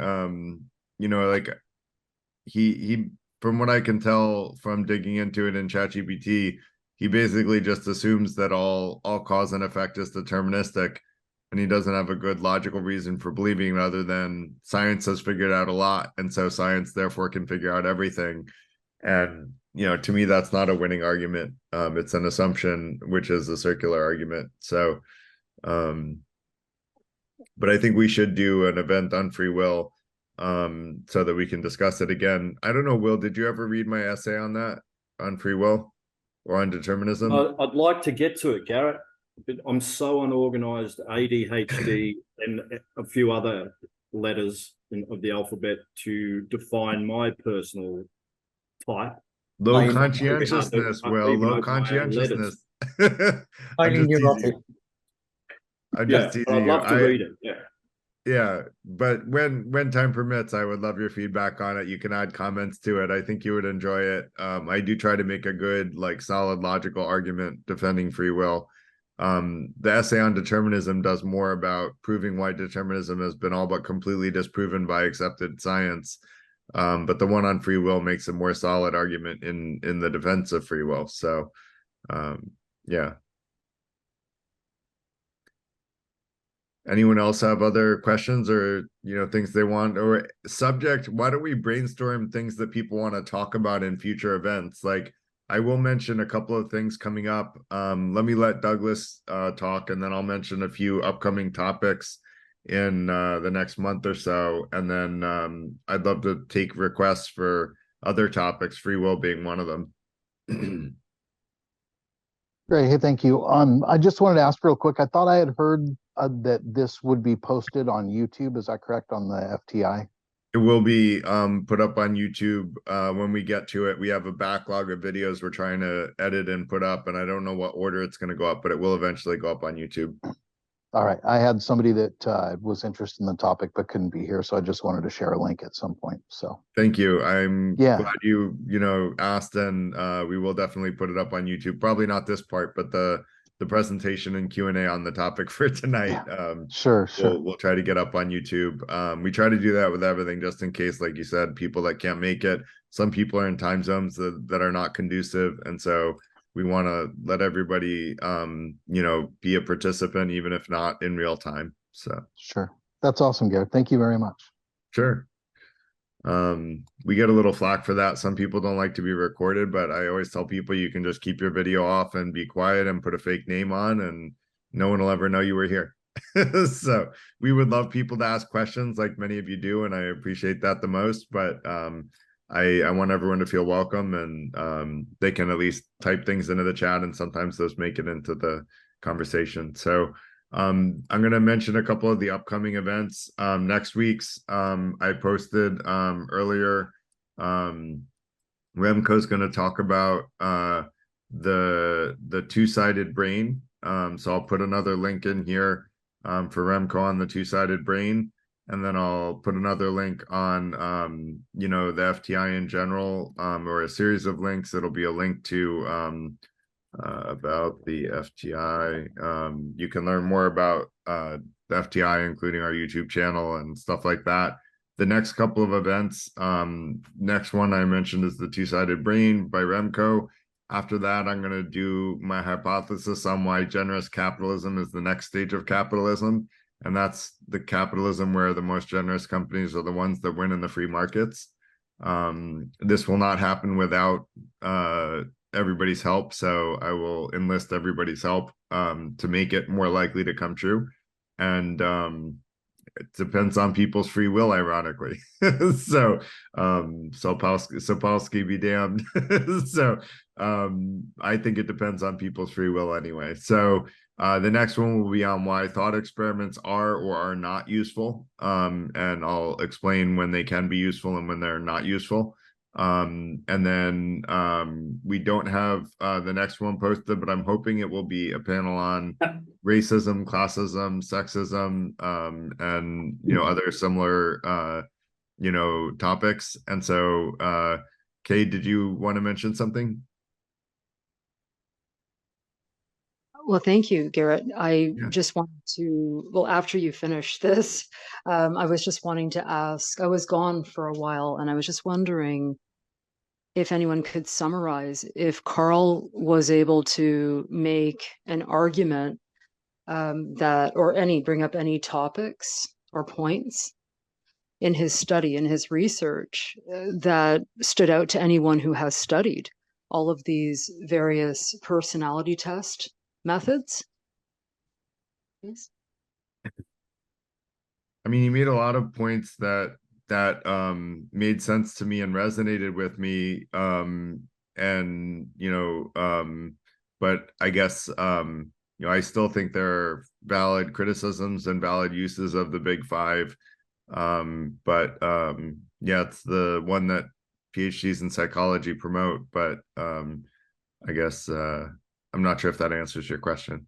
Like he from what I can tell from digging into it in ChatGPT, he basically just assumes that all cause and effect is deterministic, and he doesn't have a good logical reason for believing it other than science has figured out a lot, and so science therefore can figure out everything. And to me, that's not a winning argument. It's an assumption, which is a circular argument. So but I think we should do an event on free will, so that we can discuss it again. I don't know, Will, did you ever read my essay on that, on free will or on determinism? I'd like to get to it, Garrett, but I'm so unorganized, ADHD, and a few other letters of the alphabet to define my personal type. Low conscientiousness, Will. Low conscientiousness. I'm just teasing you. I'd love to read it. Yeah, but when time permits, I would love your feedback on it. You can add comments to it. I think you would enjoy it. I do try to make a good, solid, logical argument defending free will. The essay on determinism does more about proving why determinism has been all but completely disproven by accepted science. But the one on free will makes a more solid argument in the defense of free will. So, yeah. Anyone else have other questions or things they want, or subject? Why don't we brainstorm things that people want to talk about in future events? I will mention a couple of things coming up. Let me let Douglas talk, and then I'll mention a few upcoming topics in the next month or so, and then I'd love to take requests for other topics, free will being one of them. Great. Hey, thank you. I just wanted to ask real quick. I thought I had heard that this would be posted on YouTube. Is that correct, on the FTI? It will be put up on YouTube when we get to it. We have a backlog of videos we're trying to edit and put up, and I don't know what order it's going to go up, but it will eventually go up on YouTube. All right. I had somebody that was interested in the topic but couldn't be here, so I just wanted to share a link at some point. So thank you. I'm glad you asked, and we will definitely put it up on YouTube. Probably not this part, but the presentation and Q&A on the topic for tonight. Sure. We'll try to get up on YouTube. We try to do that with everything, just in case, like you said, people that can't make it. Some people are in time zones that are not conducive, and so we want to let everybody be a participant, even if not in real time. So sure. That's awesome, Garrett. Thank you very much. Sure. We get a little flack for that. Some people don't like to be recorded, but I always tell people you can just keep your video off and be quiet and put a fake name on, and no one will ever know you were here. So we would love people to ask questions like many of you do, and I appreciate that the most, but I want everyone to feel welcome, and they can at least type things into the chat, and sometimes those make it into the conversation. So I'm going to mention a couple of the upcoming events. Next week's I posted earlier. Remco's going to talk about the two-sided brain. So I'll put another link in here for Remco on the two-sided brain, and then I'll put another link on the FTI in general, or a series of links. It'll be a link to about the FTI. You can learn more about the FTI, including our YouTube channel and stuff like that. The next couple of events, next one I mentioned is the two-sided brain by Remco. After that, I'm going to do my hypothesis on why generous capitalism is the next stage of capitalism. And that's the capitalism where the most generous companies are the ones that win in the free markets. This will not happen without everybody's help. So I will enlist everybody's help to make it more likely to come true. And it depends on people's free will, ironically. So Sapolsky be damned. So I think it depends on people's free will anyway. So The next one will be on why thought experiments are or are not useful. And I'll explain when they can be useful and when they're not useful. And then we don't have the next one posted, but I'm hoping it will be a panel on racism, classism, sexism, and other similar topics. And so Kay, did you want to mention something? Well, thank you, Garrett. I just wanted to, well, after you finish this, I was just wanting to ask, I was gone for a while and I was just wondering if anyone could summarize if Karl was able to make an argument that, or bring up any topics or points in his study, in his research that stood out to anyone who has studied all of these various personality test methods. Please. I mean, he made a lot of points that made sense to me and resonated with me. But I guess I still think there are valid criticisms and valid uses of the big five. Yeah, it's the one that PhDs in psychology promote, but I guess I'm not sure if that answers your question.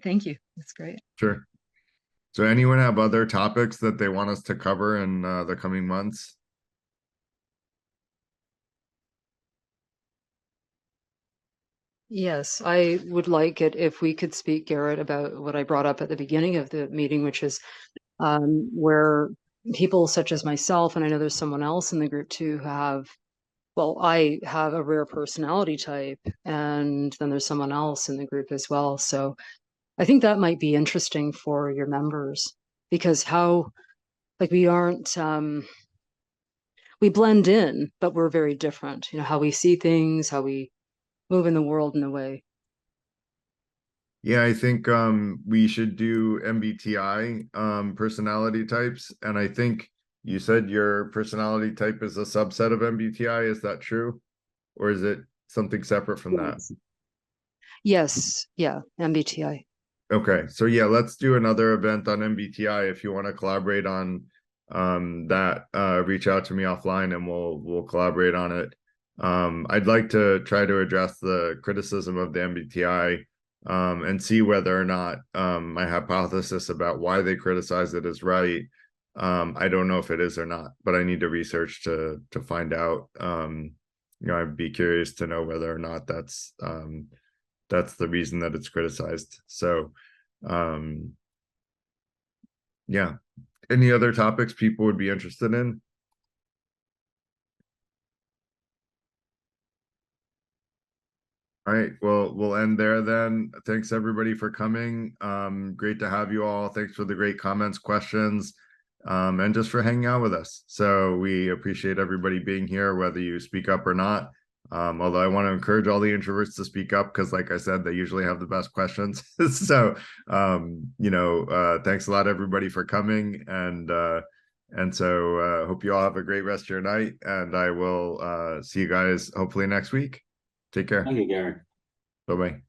Thank you. That's great. Sure. So anyone have other topics that they want us to cover in the coming months? Yes, I would like it if we could speak, Garrett, about what I brought up at the beginning of the meeting, which is where people such as myself, and I know there's someone else in the group too, who have, well, I have a rare personality type, and then there's someone else in the group as well. So I think that might be interesting for your members, because we aren't, we blend in, but we're very different, how we see things, how we move in the world in a way. Yeah, I think we should do MBTI personality types. And I think you said your personality type is a subset of MBTI. Is that true? Or is it something separate from that? Yes. Yeah. MBTI. Okay. So yeah, let's do another event on MBTI. If you want to collaborate on that, reach out to me offline and we'll collaborate on it. I'd like to try to address the criticism of the MBTI and see whether or not my hypothesis about why they criticize it is right. I don't know if it is or not, but I need to research to find out. I'd be curious to know whether or not that's the reason that it's criticized. So yeah. Any other topics people would be interested in? All right, well, we'll end there then. Thanks everybody for coming. Great to have you all. Thanks for the great comments, questions, and just for hanging out with us. So we appreciate everybody being here, whether you speak up or not. Although I want to encourage all the introverts to speak up because, like I said, they usually have the best questions. So, thanks a lot, everybody, for coming. And so hope you all have a great rest of your night. And I will see you guys hopefully next week. Take care. Thank you, Gary. Bye-bye.